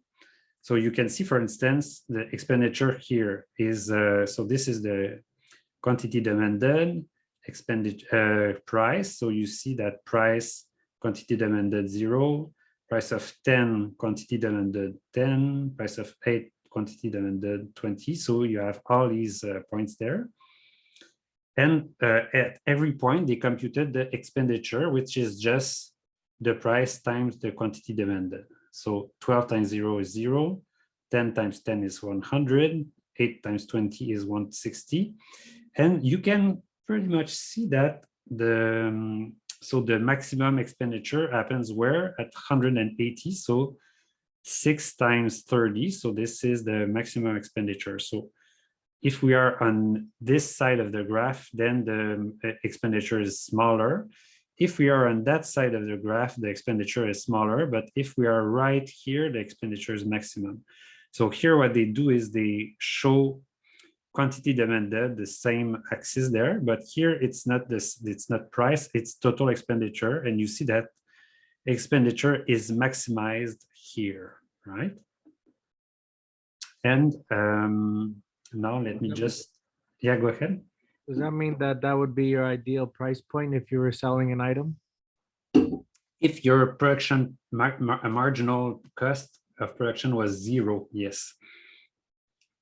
[SPEAKER 1] So you can see, for instance, the expenditure here is, so this is the quantity demanded, expenditure price. So you see that price, quantity demanded 0, price of 10, quantity demanded 10, price of 8, quantity demanded 20. So you have all these points there. And at every point, they computed the expenditure, which is just the price times the quantity demanded. So 12 times 0 is 0, 10 times 10 is 100, 8 times 20 is 160. And you can pretty much see that so the maximum expenditure happens where? At 180. So 6 times 30. So this is the maximum expenditure. So if we are on this side of the graph, then the expenditure is smaller. If we are on that side of the graph, the expenditure is smaller. But if we are right here, the expenditure is maximum. So here what they do is they show quantity demanded, the same axis there, but here it's not this, it's not price, it's total expenditure. And you see that expenditure is maximized here, right? And now let me just, yeah, go ahead.
[SPEAKER 8] Does that mean that that would be your ideal price point if you were selling an item?
[SPEAKER 1] If your production marginal cost of production was 0, yes.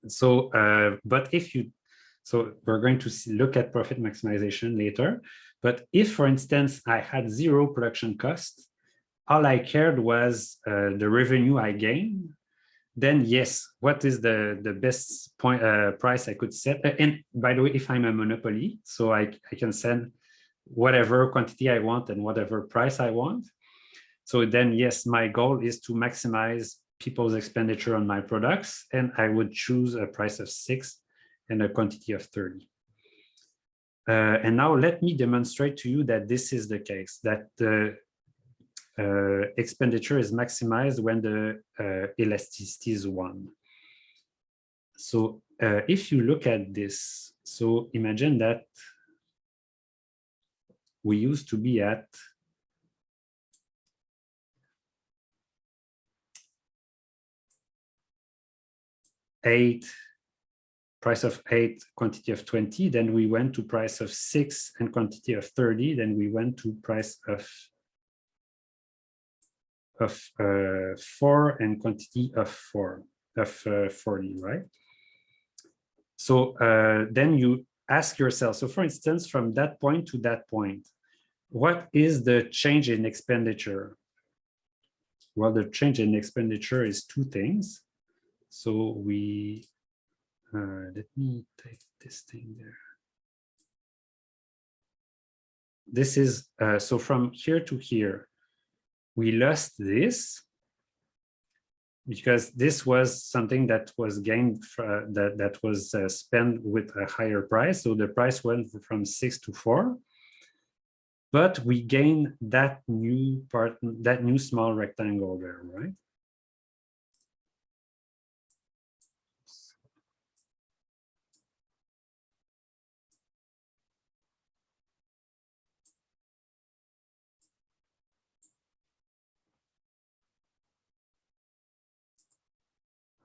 [SPEAKER 1] So, but if you, so we're going to look at profit maximization later. But if, for instance, I had 0 production cost, all I cared was the revenue I gained, then yes, what is the best point price I could set? And by the way, if I'm a monopoly, so I can set whatever quantity I want and whatever price I want. So then, yes, my goal is to maximize people's expenditure on my products, and I would choose a price of 6 and a quantity of 30. And now let me demonstrate to you that this is the case, that the expenditure is maximized when the elasticity is 1. So if you look at this, so imagine that we used to be at 8, price of 8, quantity of 20, then we went to price of 6 and quantity of 30, then we went to price of 4 and quantity of 40, right? So then you ask yourself, so for instance, from that point to that point, what is the change in expenditure? Well, the change in expenditure is 2 things. So we, let me take this thing there. This is, so from here to here, we lost this because this was something that was gained, that was spent with a higher price. So the price went from 6 to 4. But we gain that new part, that new small rectangle there, right?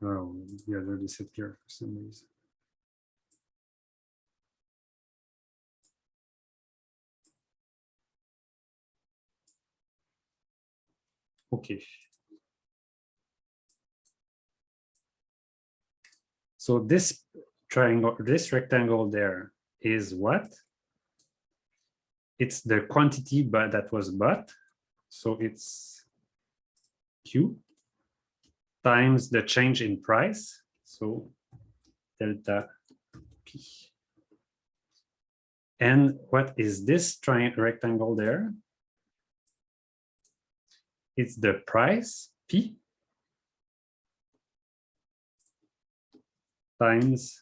[SPEAKER 1] Oh, yeah, they disappeared for some reason. Okay. So this triangle, this rectangle there is what? It's the quantity but that was bought. So it's Q times the change in price. So delta P. And what is this rectangle there? It's the price P times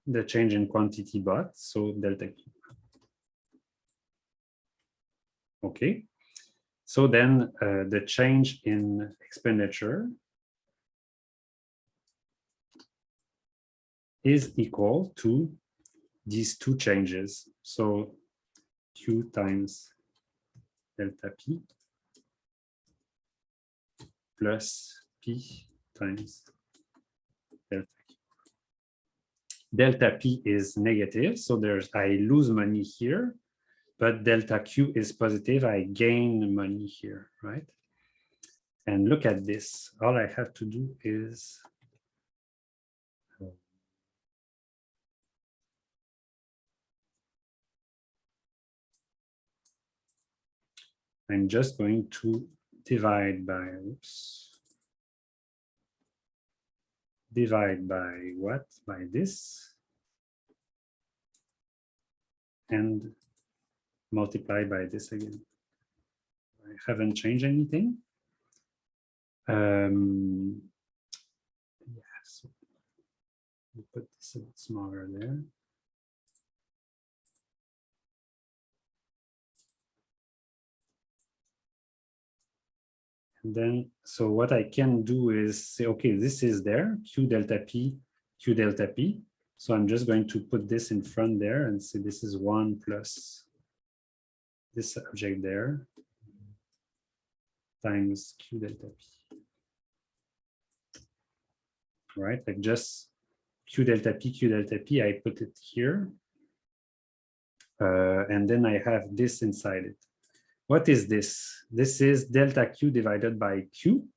[SPEAKER 1] the change in quantity bought, so delta Q. Okay, So then the change in expenditure is equal to these two changes. So Q times delta P plus P times delta Q. Delta P is negative, so I lose money here, but delta Q is positive, I gain money here, right? And look at this. All I have to do is I'm just going to divide by, oops, divide by what? By this. And multiply by this again. I haven't changed anything. Yeah, so we'll put this a bit smaller there. And then, so what I can do is say, okay, this is there, Q delta P, Q delta P. So I'm just going to put this in front there and say this is 1 plus this object there times Q delta P. Right, like just Q delta P, I put it here. And then I have this inside it. What is this? This is delta Q divided by Q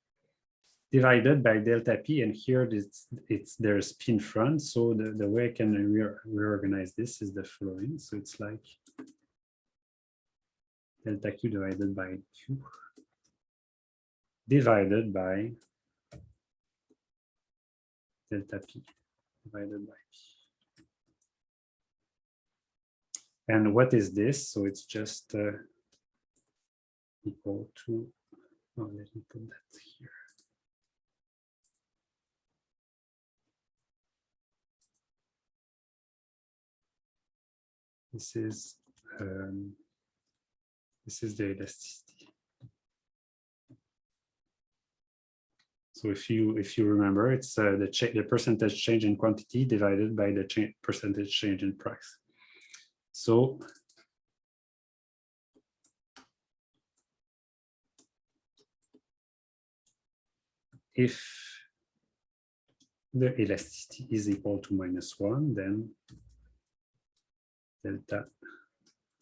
[SPEAKER 1] divided by delta P, and here there's P in front. So the way I can reorganize this is the following. So it's like delta Q divided by Q divided by delta P divided by P. And what is this? So it's just equal to, oh, let me put that here. This is the elasticity. So if you remember, it's the percentage change in quantity divided by the percentage change in price. So if the elasticity is equal to -1, then delta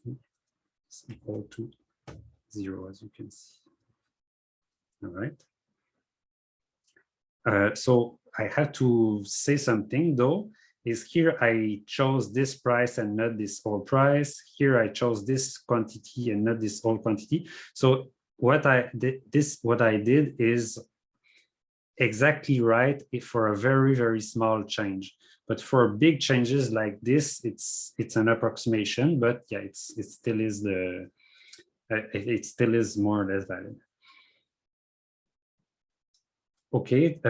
[SPEAKER 1] is equal to 0, as you can see. All right. So I have to say something though, is here I chose this price and not this old price. Here I chose this quantity and not this old quantity. So what I did is exactly right for a very, very small change. But for big changes like this, it's an approximation, but yeah, it still is more or less valid. Okay,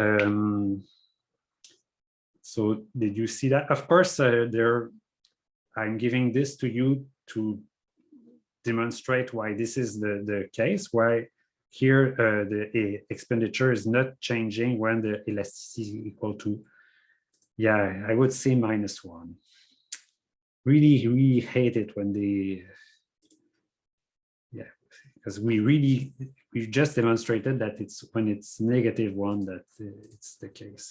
[SPEAKER 1] so did you see that? Of course, I'm giving this to you to demonstrate why this is the case, why here the expenditure is not changing when the elasticity is equal to, yeah, I would say -1. Really, really hate it when they, yeah, because we just demonstrated that it's when it's -1 that it's the case.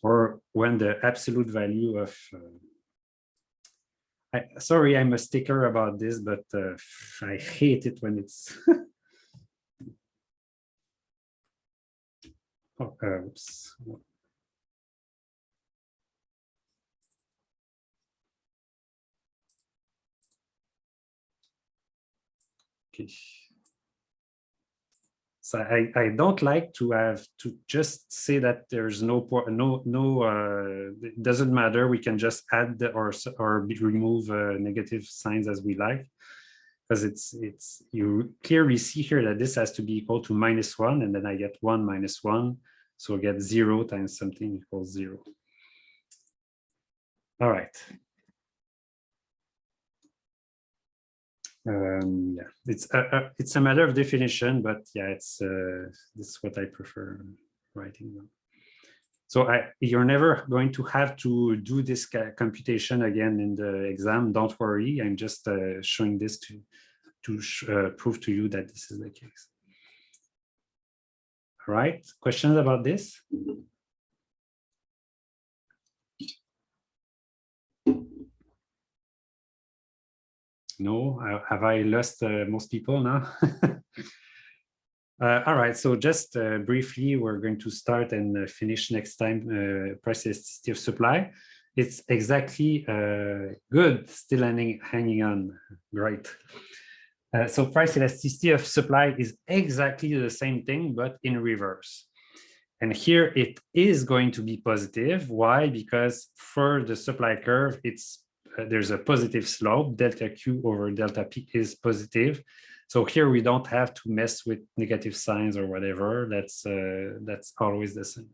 [SPEAKER 1] Or when the absolute value of, sorry, I'm a sticker about this, but I hate it when it's, oh, oops. Okay. So I don't like to have to just say that there's it doesn't matter. We can just add or remove negative signs as we like, because you clearly see here that this has to be equal to -1, and then I get 1 - 1, so I get 0 times something equals 0. All right. Yeah, it's a matter of definition, but yeah, this is what I prefer writing down. So you're never going to have to do this computation again in the exam. Don't worry. I'm just showing this to prove to you that this is the case. All right. Questions about this? No. Have I lost most people now? All right, so just briefly, we're going to start and finish next time price elasticity of supply. It's exactly good, still hanging on, great. So price elasticity of supply is exactly the same thing, but in reverse. And here it is going to be positive. Why? Because for the supply curve, there's a positive slope, delta Q over delta P is positive. So here we don't have to mess with negative signs or whatever. That's always the same.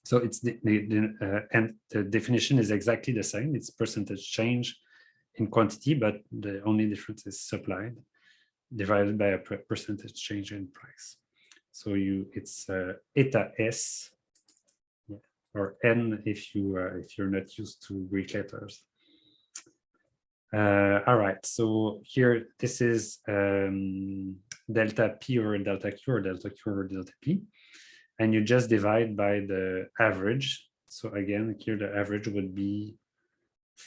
[SPEAKER 1] So it's and the definition is exactly the same. It's percentage change in quantity, but the only difference is supplied divided by a percentage change in price. So it's eta S, or N if you're not used to Greek letters. All right, so here this is delta P over delta Q or delta Q over delta P, and you just divide by the average. So again, here the average would be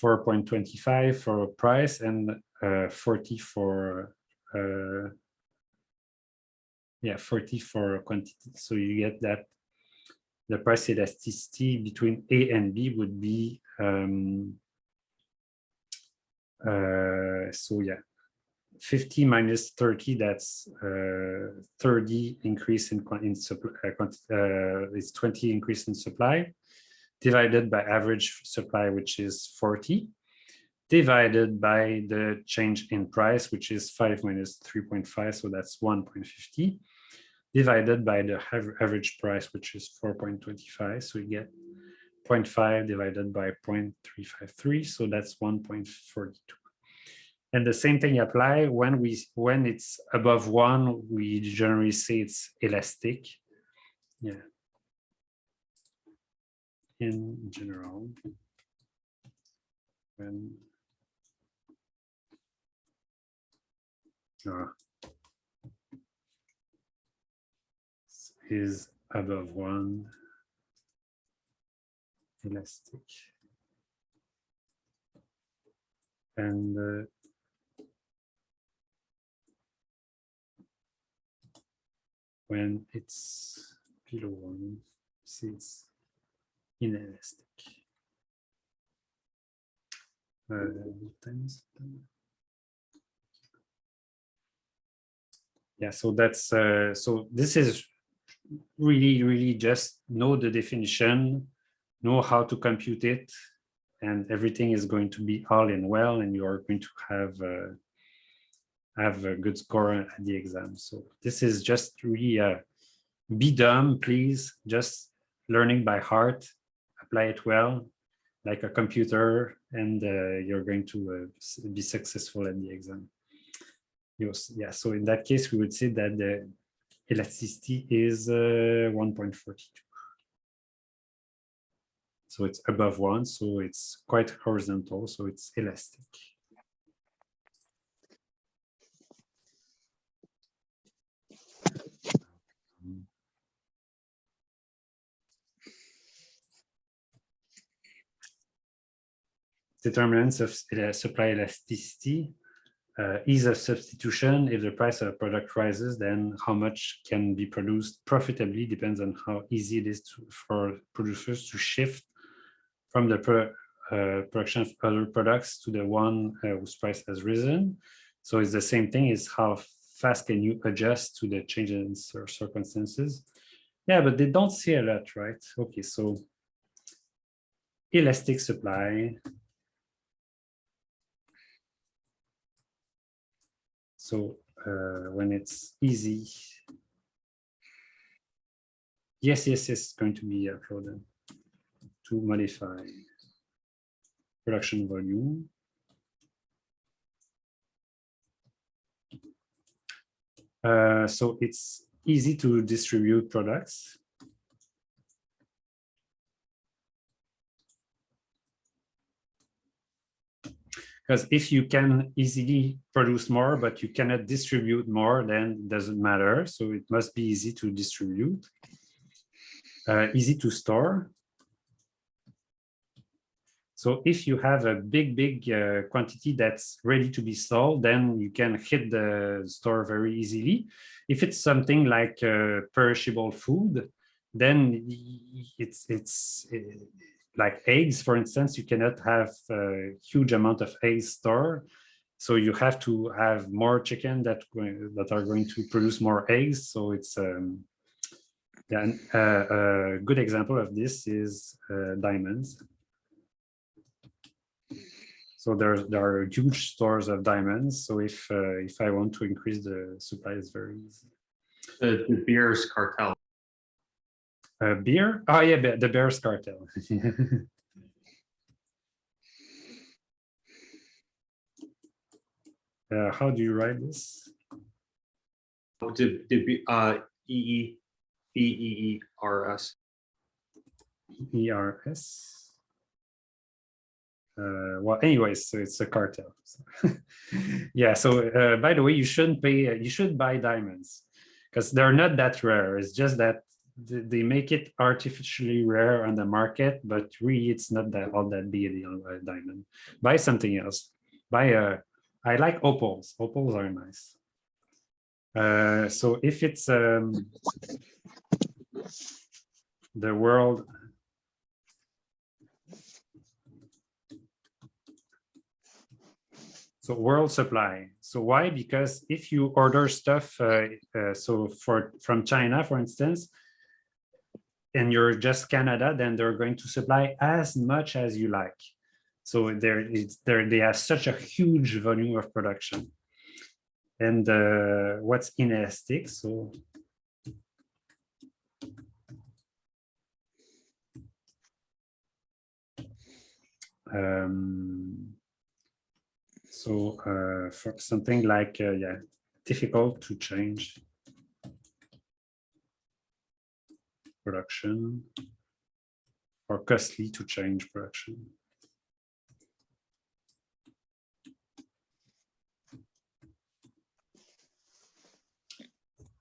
[SPEAKER 1] 4.25 for price and 40 for 40 for quantity. So you get that the price elasticity between A and B would be so yeah, 50 minus 30, that's 30 increase in supply, it's 20 increase in supply, divided by average supply, which is 40, divided by the change in price, which is 5 minus 3.5, so that's 1.50, divided by the average price, which is 4.25, so you get 0.5 divided by 0.353, so that's 1.42. And the same thing apply when it's above 1, we generally say it's elastic. Yeah. In general, when is above 1, elastic, and when it's below 1, see it's inelastic. Yeah, so that's so this is really just know the definition, know how to compute it, and everything is going to be all in well, and you are going to have a good score at the exam. So this is just really be dumb, please, just learning by heart, apply it well like a computer, and you're going to be successful at the exam. Yeah, so in that case, we would say that the elasticity is 1.42. So it's above 1, so it's quite horizontal, so it's elastic. Determinants of supply elasticity, ease of substitution. If the price of a product rises, then how much can be produced profitably depends on how easy it is for producers to shift from the production of other products to the one whose price has risen. So it's the same thing, is how fast can you adjust to the changes in circumstances. Yeah, but they don't say a lot, right? Okay, so elastic supply. So when it's easy, yes, it's going to be uploaded to modify production volume. So it's easy to distribute products. Because if you can easily produce more, but you cannot distribute more, then it doesn't matter. So it must be easy to distribute, easy to store. So if you have a big quantity that's ready to be sold, then you can hit the store very easily. If it's something like perishable food, then it's like eggs, for instance. You cannot have a huge amount of eggs stored. So you have to have more chicken that are going to produce more eggs. So it's yeah, a good example of this is diamonds. So there are huge stores of diamonds. So if I want to increase the supply, it's very easy.
[SPEAKER 3] The beer's cartel.
[SPEAKER 1] Beer? Oh yeah, the Bears cartel. How do you write this?
[SPEAKER 3] E-E-B-E-E-R-S.
[SPEAKER 1] ERS. Well, anyways, so it's a cartel. Yeah. So by the way, you shouldn't pay. You should buy diamonds because they're not that rare. It's just that they make it artificially rare on the market, but really it's not that all that big a deal. A diamond. Buy something else. Buy I like opals. Opals are nice. So if it's the world. So world supply. So why? Because if you order stuff, so from China, for instance, and you're just Canada, then they're going to supply as much as you like. So they have such a huge volume of production. And what's inelastic? So for something like, yeah, difficult to change production or costly to change production.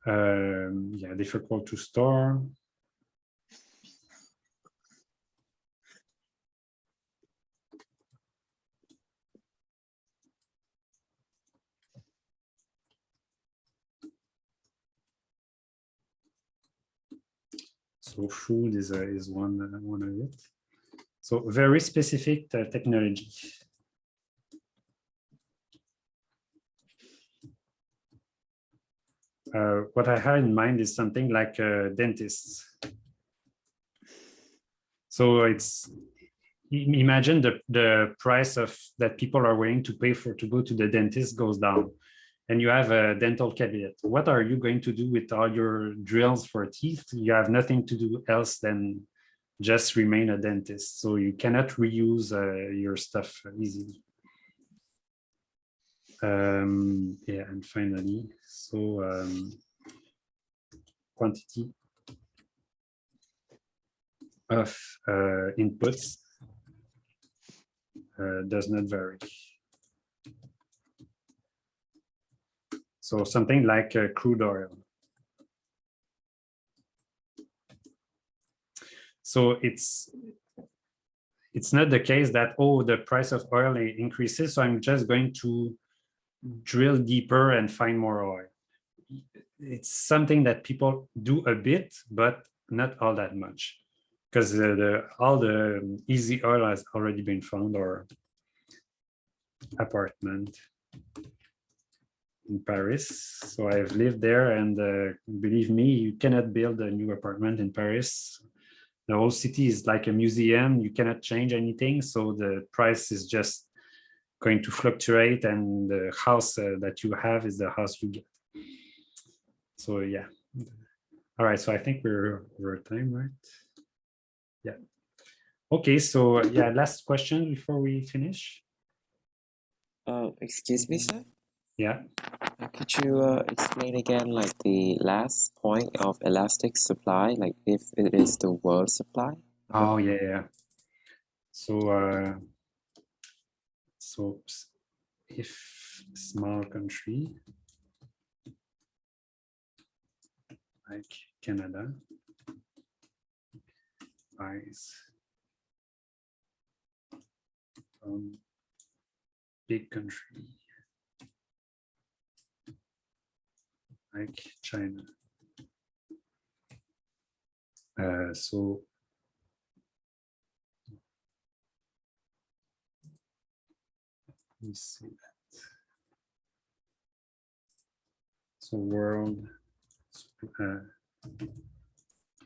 [SPEAKER 1] Yeah, difficult to store. So food is one of it. So very specific technology. What I have in mind is something like dentists. So imagine the price of that people are willing to pay to go to the dentist goes down, and you have a dental cabinet. What are you going to do with all your drills for teeth? You have nothing to do else than just remain a dentist. So you cannot reuse your stuff easily. Yeah, and finally, so quantity of inputs does not vary. So something like crude oil. So it's not the case that, oh, the price of oil increases, so I'm just going to drill deeper and find more oil. It's something that people do a bit, but not all that much, because all the easy oil has already been found, or apartment in Paris. So I've lived there, and believe me, you cannot build a new apartment in Paris. The whole city is like a museum. You cannot change anything. So the price is just going to fluctuate, and the house that you have is the house you get. So yeah. All right. So I think we're at time, right? Yeah. Okay. So yeah, last question before we finish.
[SPEAKER 9] Excuse me, sir.
[SPEAKER 1] Yeah.
[SPEAKER 9] Could you explain again, like the last point of elastic supply, like if it is the world supply?
[SPEAKER 1] Oh, yeah. So, if small country like Canada buys from big country like China. So let me see that. So world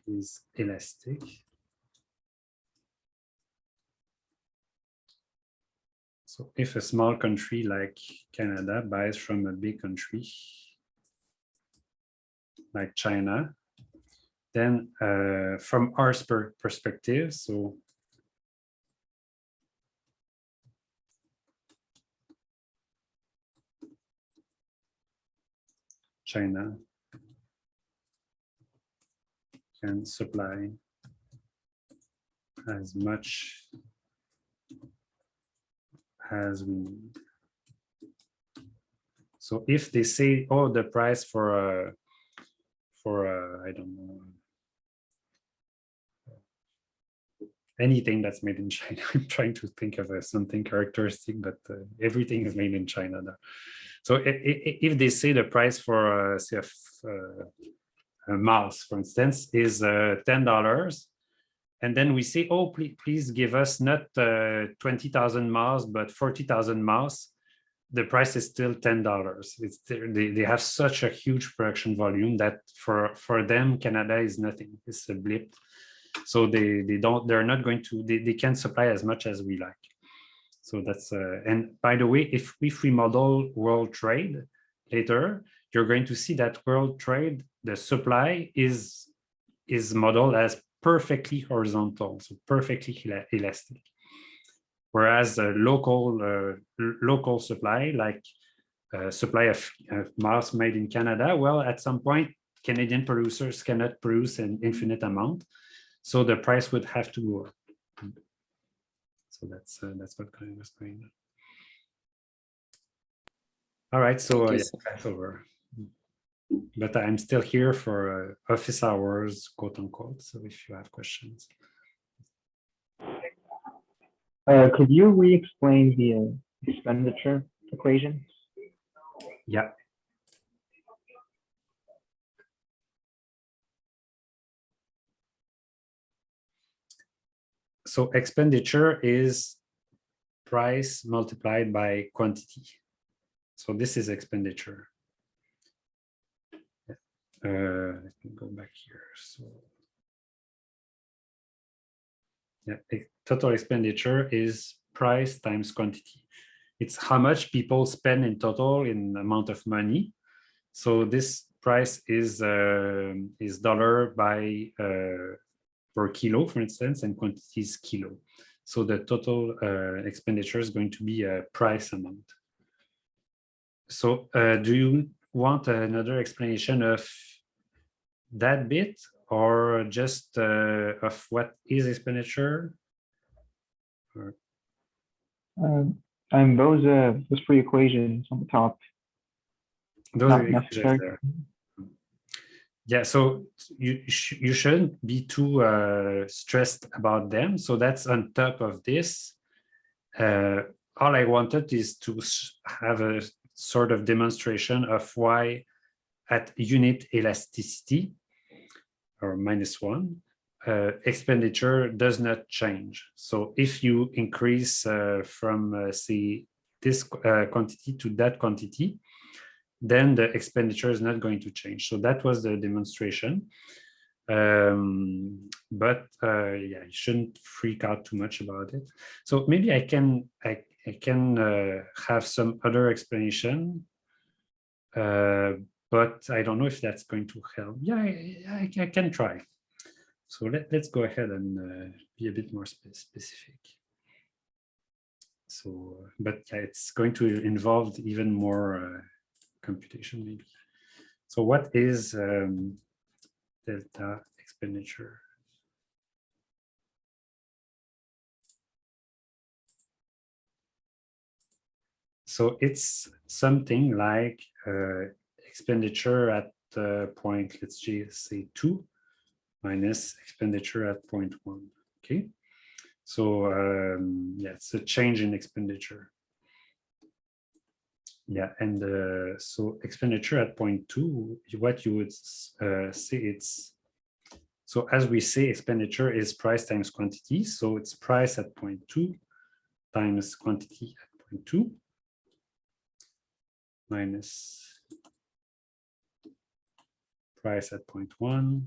[SPEAKER 1] is elastic. So if a small country like Canada buys from a big country like China, then from our perspective, so China can supply as much as we need. So if they say, oh, the price for I don't know, anything that's made in China. I'm trying to think of something characteristic, but everything is made in China now. So if they say the price for say a mouse, for instance, is $10, and then we say, oh, please give us not 20,000 mouse, but 40,000 mouse, the price is still $10. It's they have such a huge production volume that for them, Canada is nothing. It's a blip. So they're not going to, they can't supply as much as we like. So that's, and by the way, if we model world trade later, you're going to see that world trade, the supply is modeled as perfectly horizontal, so perfectly elastic. Whereas local supply, like supply of mouse made in Canada, well, at some point, Canadian producers cannot produce an infinite amount. So the price would have to go up. So that's what was going on. All right, so yeah, that's over. But I'm still here for office hours, quote unquote. So if you have questions.
[SPEAKER 10] Could you re-explain the expenditure equation?
[SPEAKER 1] Yeah. So expenditure is price multiplied by quantity. So this is expenditure. Let me go back here. So yeah, total expenditure is price times quantity. It's how much people spend in total in amount of money. So this price is dollar by per kilo, for instance, and quantity is kilo. So the total expenditure is going to be a price amount. So do you want another explanation of that bit, or just of what is expenditure? Or...
[SPEAKER 10] and those three equations on the top.
[SPEAKER 1] Those are equations there. Yeah, so you shouldn't be too stressed about them. So that's on top of this. All I wanted is to have a sort of demonstration of why at unit elasticity, or -1, expenditure does not change. So if you increase from, say, this quantity to that quantity, then the expenditure is not going to change. So that was the demonstration. But yeah, you shouldn't freak out too much about it. So maybe I can have some other explanation, but I don't know if that's going to help. Yeah, I can try. So let's go ahead and be a bit more specific. So, but yeah, it's going to involve even more computation maybe. So what is delta expenditure? So it's something like expenditure at point, let's just say 2 minus expenditure at point 1. Okay, so yeah, it's a change in expenditure. Yeah, and so expenditure at point 2, what you would say it's, so as we say, expenditure is price times quantity. So it's price at point 2 times quantity at point 2 minus price at point 1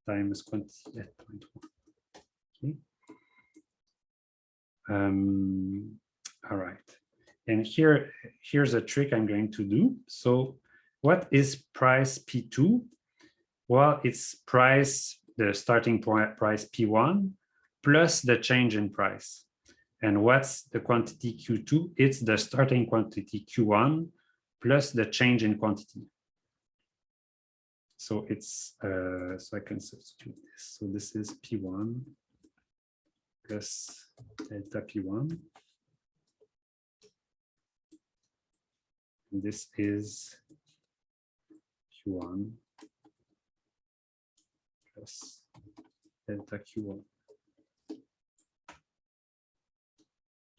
[SPEAKER 1] times quantity at point 1. Okay. All right. And here's a trick I'm going to do. So what is price P2? Well, it's price, the starting point price P1 plus the change in price. And what's the quantity Q2? It's the starting quantity Q1 plus the change in quantity. So it's, so I can substitute this. So this is P1 plus delta P1. And this is Q1 plus delta Q1.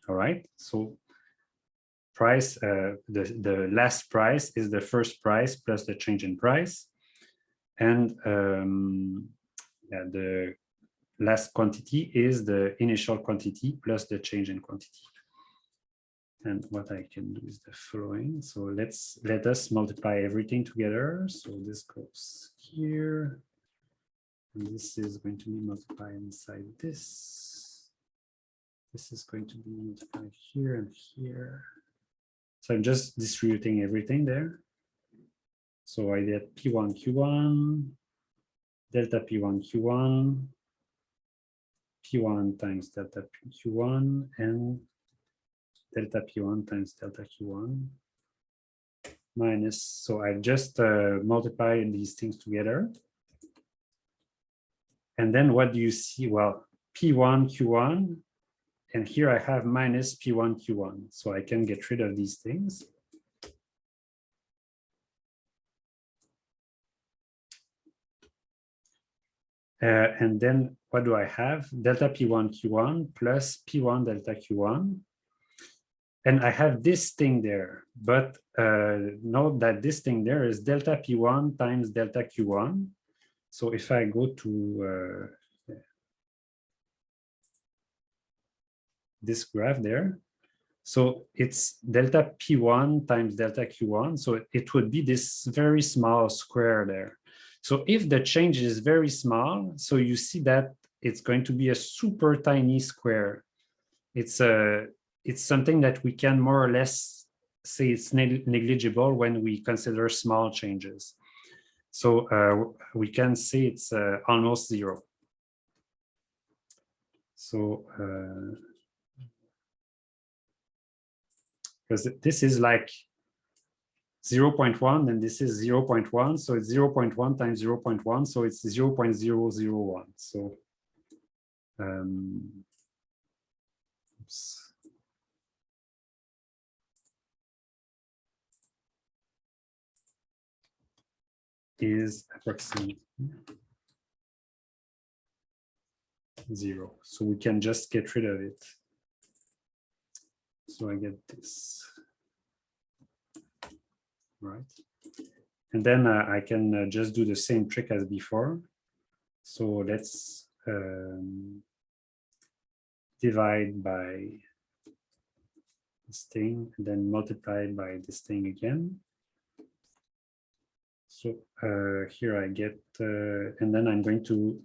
[SPEAKER 1] All right, so price, the last price is the first price plus the change in price. And yeah, the last quantity is the initial quantity plus the change in quantity. And what I can do is the following. So let us multiply everything together. So this goes here. And this is going to be multiplied inside this. This is going to be multiplied here and here. So I'm just distributing everything there. So I get P1 Q1, delta P1 Q1, P1 times delta Q1, and delta P1 times delta Q1 minus, so I just multiply these things together. And then what do you see? Well, P1 Q1, and here I have minus P1 Q1. So I can get rid of these things. And then what do I have? Delta P1 Q1 plus P1 delta Q1. And I have this thing there, but note that this thing there is delta P1 times delta Q1. So if I go to this graph there, so it's delta P1 times delta Q1. So it would be this very small square there. So if the change is very small, so you see that it's going to be a super tiny square. It's something that we can more or less say it's negligible when we consider small changes. So we can say it's almost 0. So because this is like 0.1 and this is 0.1, so it's 0.1 times 0.1, so it's 0.001. So oops. Is approximately 0. So we can just get rid of it. So I get this. Right. And then I can just do the same trick as before. So let's divide by this thing and then multiply by this thing again. So here I get, and then I'm going to,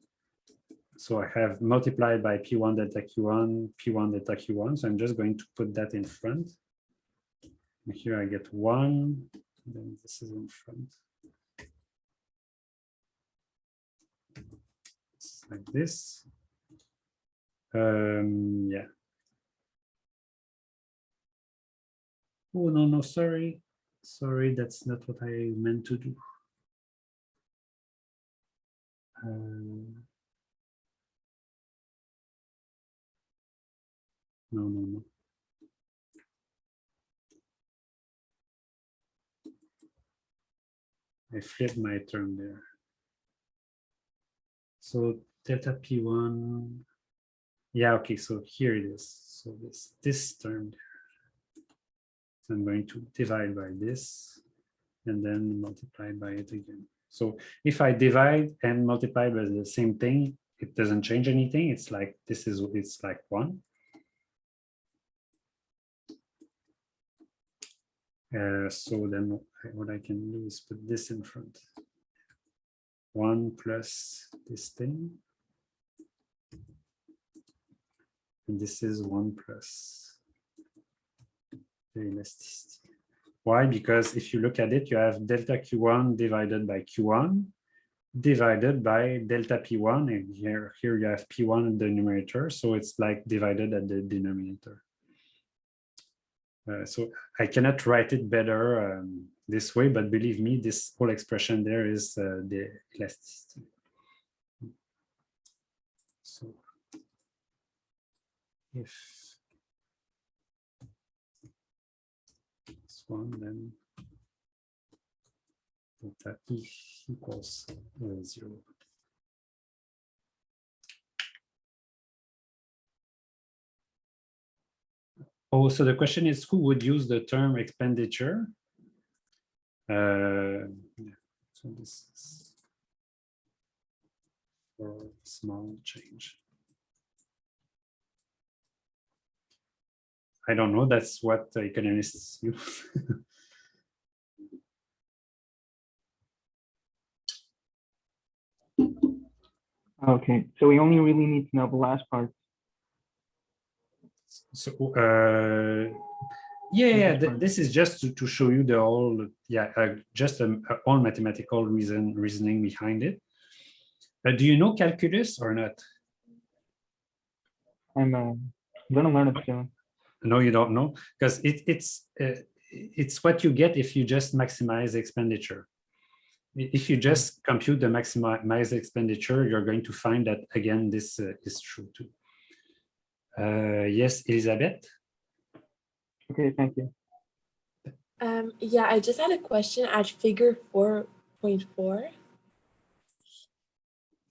[SPEAKER 1] so I have multiplied by P1 delta Q1, P1 delta Q1. So I'm just going to put that in front. And here I get 1, and then this is in front. It's like this. Yeah. Oh, no, sorry. Sorry, that's not what I meant to do. No. I flipped my term there. So delta P1. Yeah, okay, so here it is. So this term there. So I'm going to divide by this and then multiply by it again. So if I divide and multiply by the same thing, it doesn't change anything. It's like it's like 1. So then what I can do is put this in front. 1 plus this thing. And this is 1 plus the elasticity. Why? Because if you look at it, you have delta Q1 divided by Q1 divided by delta P1. And here you have P1 in the numerator. So it's like divided at the denominator. So I cannot write it better this way, but believe me, this whole expression there is the elasticity. So if this one, then delta E equals 0. Oh, so the question is, who would use the term expenditure? So this is for small change. I don't know. That's what economists use.
[SPEAKER 10] Okay, so we only really need to know the last part.
[SPEAKER 1] So yeah, this is just to show you the whole, just a all mathematical reasoning behind it. Do you know calculus or not?
[SPEAKER 10] I'm gonna learn it soon.
[SPEAKER 1] No, you don't know, because it's what you get if you just maximize expenditure. If you just compute the maximize expenditure, you're going to find that again this is true too. Yes, Elizabeth.
[SPEAKER 10] Okay, thank you.
[SPEAKER 11] Yeah, I just had a question at figure 4.4.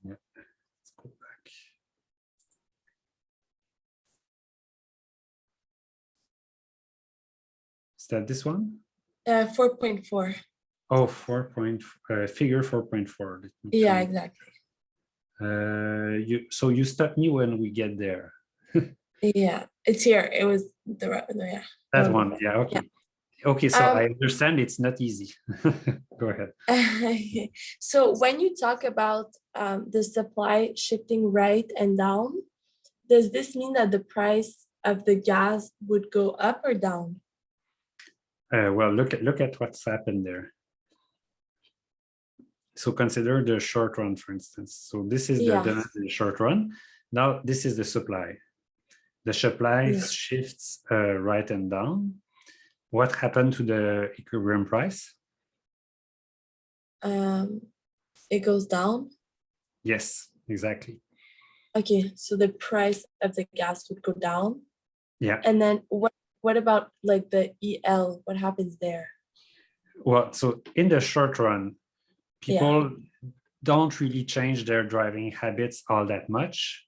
[SPEAKER 1] Yeah, let's go back. Is that this one?
[SPEAKER 11] 4.4.
[SPEAKER 1] Oh, figure 4.4.
[SPEAKER 11] Yeah, exactly.
[SPEAKER 1] So you stop me when we get there.
[SPEAKER 11] Yeah, it's here. It was yeah.
[SPEAKER 1] That one, yeah, okay. Yeah. Okay, so I understand it's not easy. Go ahead.
[SPEAKER 11] So when you talk about the supply shifting right and down, does this mean that the price of the gas would go up or down?
[SPEAKER 1] Well, look at what's happened there. So consider the short run, for instance. So this is the short run. Now this is the supply. The supply shifts right and down. What happened to the equilibrium price?
[SPEAKER 11] It goes down?
[SPEAKER 1] Yes, exactly.
[SPEAKER 11] Okay, so the price of the gas would go down?
[SPEAKER 1] Yeah.
[SPEAKER 11] And then what about like the EL? What happens there?
[SPEAKER 1] Well, so in the short run, people don't really change their driving habits all that much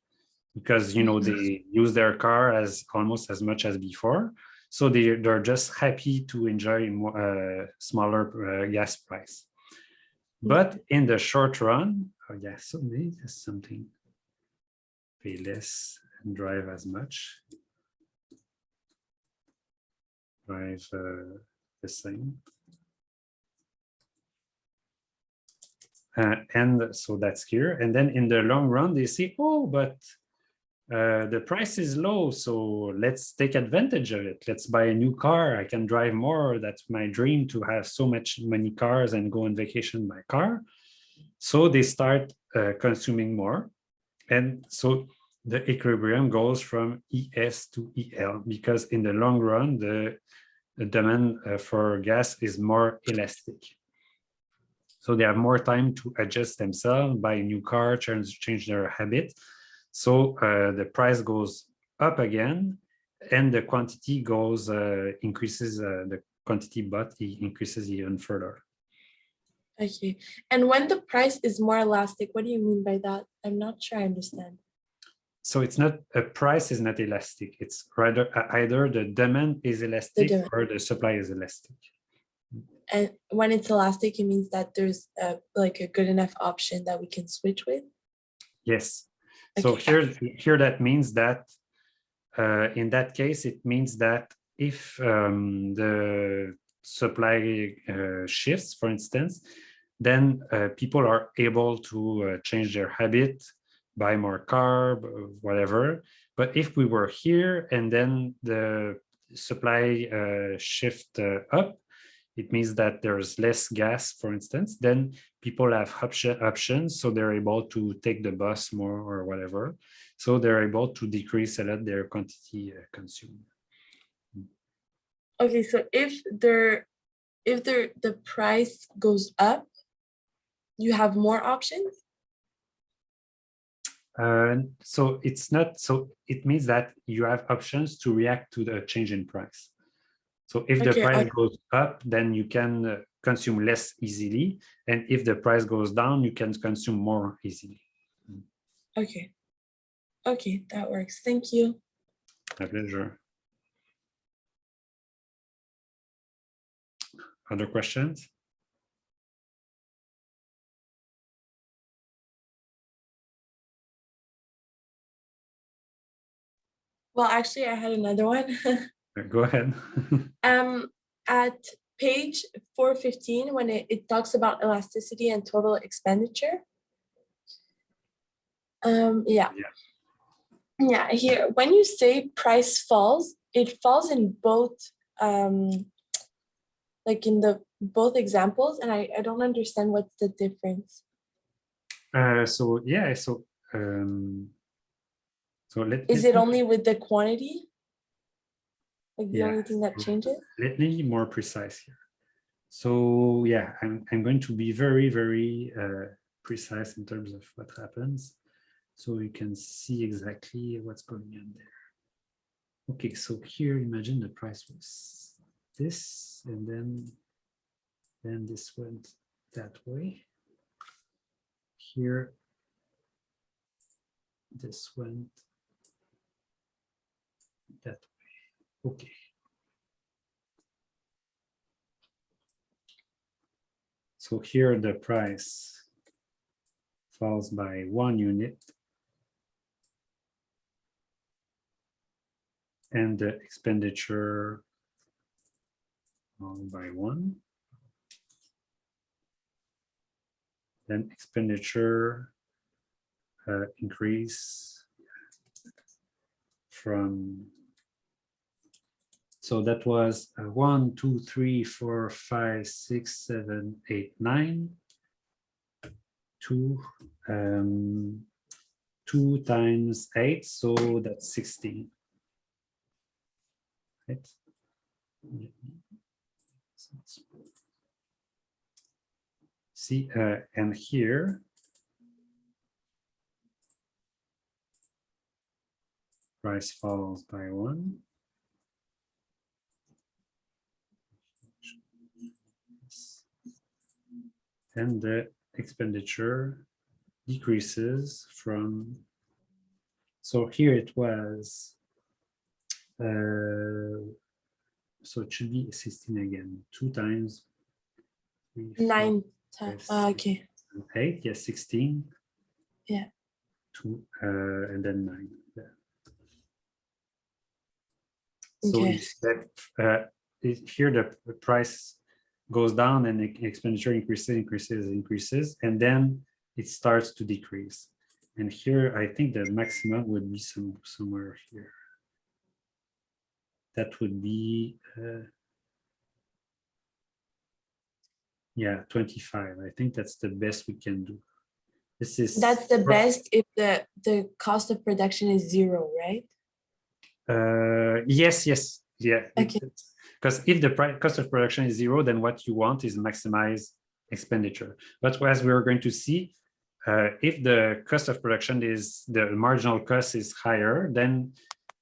[SPEAKER 1] because, you know, they use their car as almost as much as before. So they're just happy to enjoy smaller gas price. But in the short run, so maybe there's something, pay less and drive as much. Drive the same. And so that's here. And then in the long run, they say, oh, but the price is low, so let's take advantage of it. Let's buy a new car. I can drive more. That's my dream, to have so many cars and go on vacation by car. So they start consuming more. And so the equilibrium goes from ES to EL, because in the long run, the the demand for gas is more elastic. So they have more time to adjust themselves, buy a new car, change their habit. So the price goes up again, and the quantity goes increases. The quantity but increases even further.
[SPEAKER 11] Okay. And when the price is more elastic, what do you mean by that? I'm not sure I understand.
[SPEAKER 1] So it's not a price is not elastic. It's rather either the demand is elastic or the supply is elastic.
[SPEAKER 11] And when it's elastic, it means that there's like a good enough option that we can switch with.
[SPEAKER 1] Yes. So
[SPEAKER 11] Okay.
[SPEAKER 1] here that means that in that case, it means that if the supply shifts, for instance, then people are able to change their habit, buy more car, whatever. But if we were here and then the supply shift up, it means that there's less gas, for instance, then people have options, so they're able to take the bus more or whatever. So they're able to decrease a lot their quantity consumed.
[SPEAKER 11] Okay, so if the price goes up, you have more options?
[SPEAKER 1] So it's not, so it means that you have options to react to the change in price. So if the price goes up, then you can consume less easily. And if the price goes down, you can consume more easily.
[SPEAKER 11] Okay. Okay, that works. Thank you.
[SPEAKER 1] My pleasure. Other questions?
[SPEAKER 11] Well, actually, I had another one.
[SPEAKER 1] Go ahead.
[SPEAKER 11] At page 415, when it talks about elasticity and total expenditure. Yeah, here, when you say price falls, it falls in both, like in the both examples, and I don't understand what's the difference.
[SPEAKER 1] So
[SPEAKER 11] is it only with the quantity? Like the
[SPEAKER 1] yeah,
[SPEAKER 11] only thing that changes?
[SPEAKER 1] Let me be more precise here. So yeah, I'm going to be very, very precise in terms of what happens, so you can see exactly what's going on there. Okay, so here, imagine the price was this, and then this went that way. Here, this went that way. Okay. So here the price falls by 1 unit, and the expenditure by 1. Then expenditure increase from, so that was 1, 2, 3, 4, 5, 6, 7, 8, 9. 2 times 8, so that's 16. Right? See, and here price falls by 1. And the expenditure decreases from, so here it was, so it should be 16 again, 2 times 3,
[SPEAKER 11] 9 times, okay.
[SPEAKER 1] 8, yes, 16.
[SPEAKER 11] Yeah.
[SPEAKER 1] 2, and then 9. Yeah. So
[SPEAKER 11] Okay.
[SPEAKER 1] that here the price goes down and the expenditure increases, and then it starts to decrease. And here, I think the maximum would be somewhere here. That would be, yeah, 25. I think that's the best we can do.
[SPEAKER 11] That's the best if the cost of production is 0, right?
[SPEAKER 1] Yes, yeah.
[SPEAKER 11] Okay.
[SPEAKER 1] because if the cost of production is 0, then what you want is maximize expenditure. But as we're going to see, if the cost of production is the marginal cost is higher, then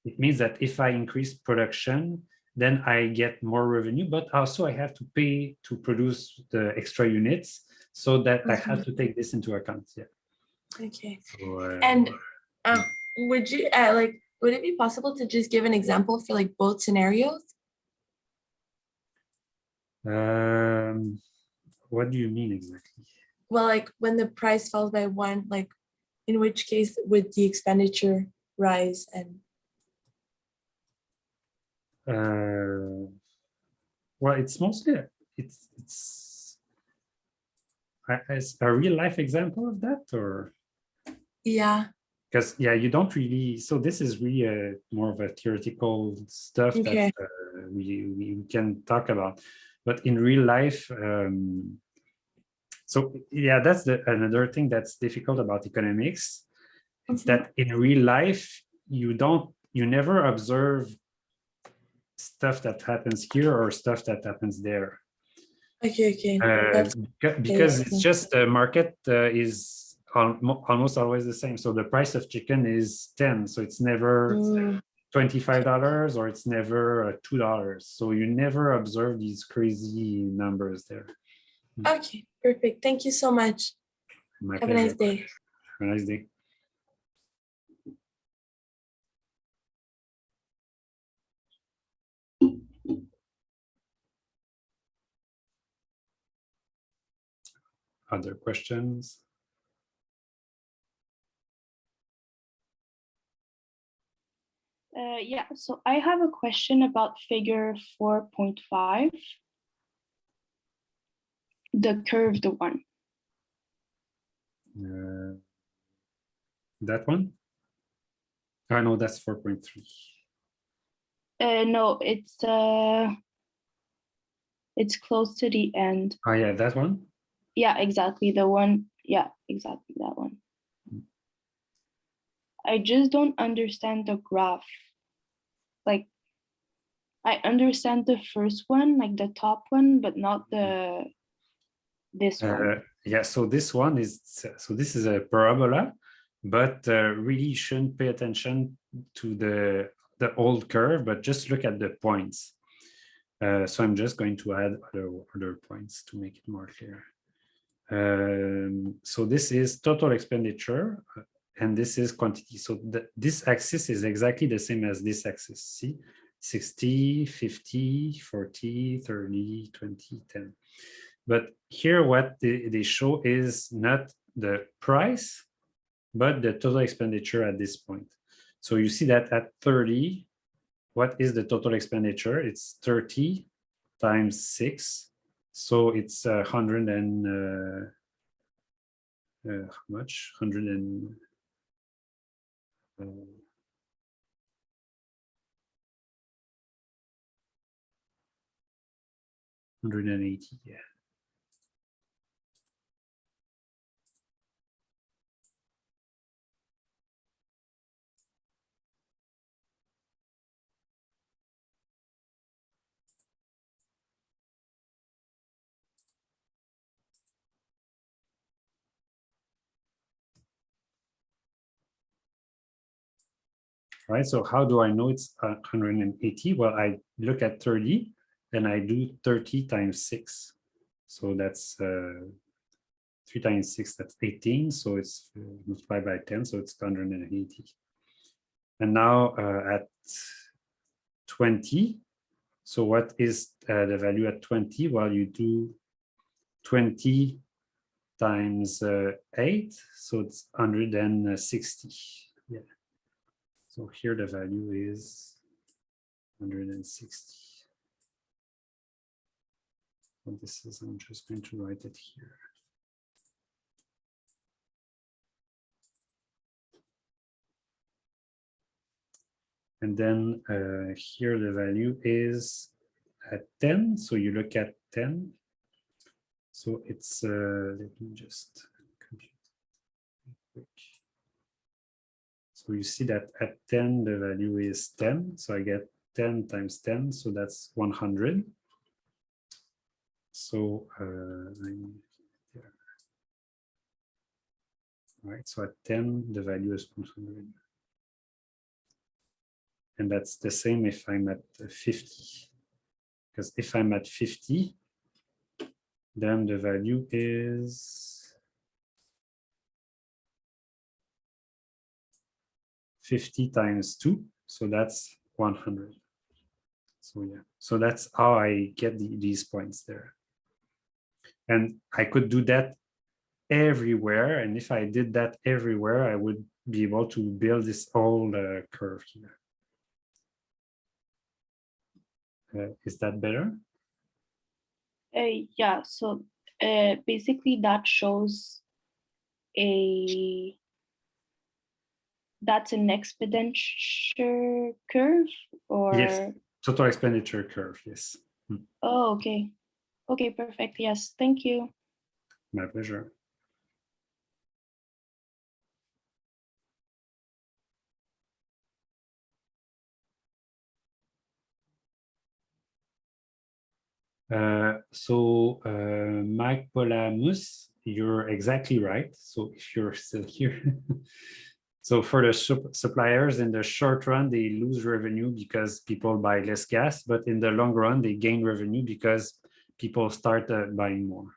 [SPEAKER 1] it means that if I increase production, then I get more revenue, but also I have to pay to produce the extra units, so that I have to take this into account. Yeah.
[SPEAKER 11] Okay.
[SPEAKER 1] So,
[SPEAKER 11] And would you would it be possible to just give an example for like both scenarios?
[SPEAKER 1] what do you mean exactly?
[SPEAKER 11] Well, like when the price falls by 1, like in which case would the expenditure rise? And
[SPEAKER 1] well, it's mostly it's a real life example of that, or
[SPEAKER 11] yeah.
[SPEAKER 1] because you don't really. So this is really more of a theoretical stuff
[SPEAKER 11] Okay.
[SPEAKER 1] that we can talk about, but in real life. So yeah, that's another thing that's difficult about economics. It's that in real life you never observe stuff that happens here or stuff that happens there.
[SPEAKER 11] Okay.
[SPEAKER 1] Because it's just the market is almost always the same. So the price of chicken is 10, so it's never $25 or it's never $2. So you never observe these crazy numbers there.
[SPEAKER 11] Okay, perfect. Thank you so much.
[SPEAKER 1] My
[SPEAKER 11] Have a nice day.
[SPEAKER 1] Have a nice day. Other questions?
[SPEAKER 12] Yeah, so I have a question about figure 4.5, the curved one.
[SPEAKER 1] That one? Oh, no, that's 4.3.
[SPEAKER 12] No, it's close to the end.
[SPEAKER 1] Oh yeah, that one?
[SPEAKER 12] Yeah, exactly. The one, yeah, exactly that one. I just don't understand the graph. Like, I understand the first one, like the top one, but not this one.
[SPEAKER 1] Yeah, so this one is, so this is a parabola, but really you shouldn't pay attention to the old curve, but just look at the points. So I'm just going to add other points to make it more clear. So this is total expenditure, and this is quantity. So this axis is exactly the same as this axis. See, 60, 50, 40, 30, 20, 10. But here what they show is not the price, but the total expenditure at this point. So you see that at 30, what is the total expenditure? It's 30 times 6. So it's 100 and how much? 100 and 180, yeah. Right, so how do I know it's 180? Well, I look at 30 and I do 30 times 6. So that's 3 times 6, that's 18. So it's multiplied by 10, so it's 180. And now at 20, so what is the value at 20? Well, you do 20 times 8, so it's 160. Yeah. So here the value is 160. So this is, I'm just going to write it here. And then here the value is at 10. So you look at 10. So it's, let me just compute quick. So you see that at 10, the value is 10. So I get 10 times 10, so that's 100. So all right, so at 10, the value is 100. And that's the same if I'm at 50. Because if I'm at 50, then the value is 50 times 2, so that's 100. So yeah, so that's how I get these points there. And I could do that everywhere, and if I did that everywhere, I would be able to build this whole curve here. Is that better?
[SPEAKER 12] Yeah, so basically that shows that's an expenditure curve, or?
[SPEAKER 1] Yes, total expenditure curve, yes.
[SPEAKER 12] Oh, okay. Okay, perfect. Yes, thank you.
[SPEAKER 1] My pleasure. Mike Polamus, you're exactly right. So if you're still here, so for the suppliers in the short run, they lose revenue because people buy less gas, but in the long run, they gain revenue because people start buying more.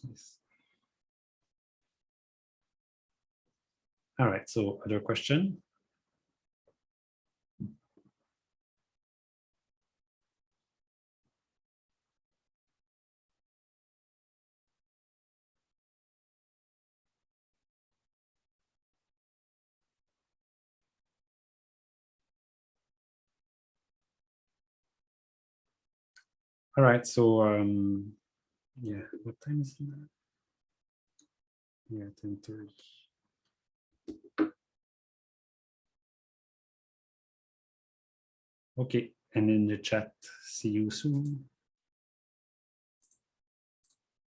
[SPEAKER 1] Yes. All right, so other question? All right, so yeah, what time is it now? Yeah, 10:30. Okay, and in the chat, see you soon.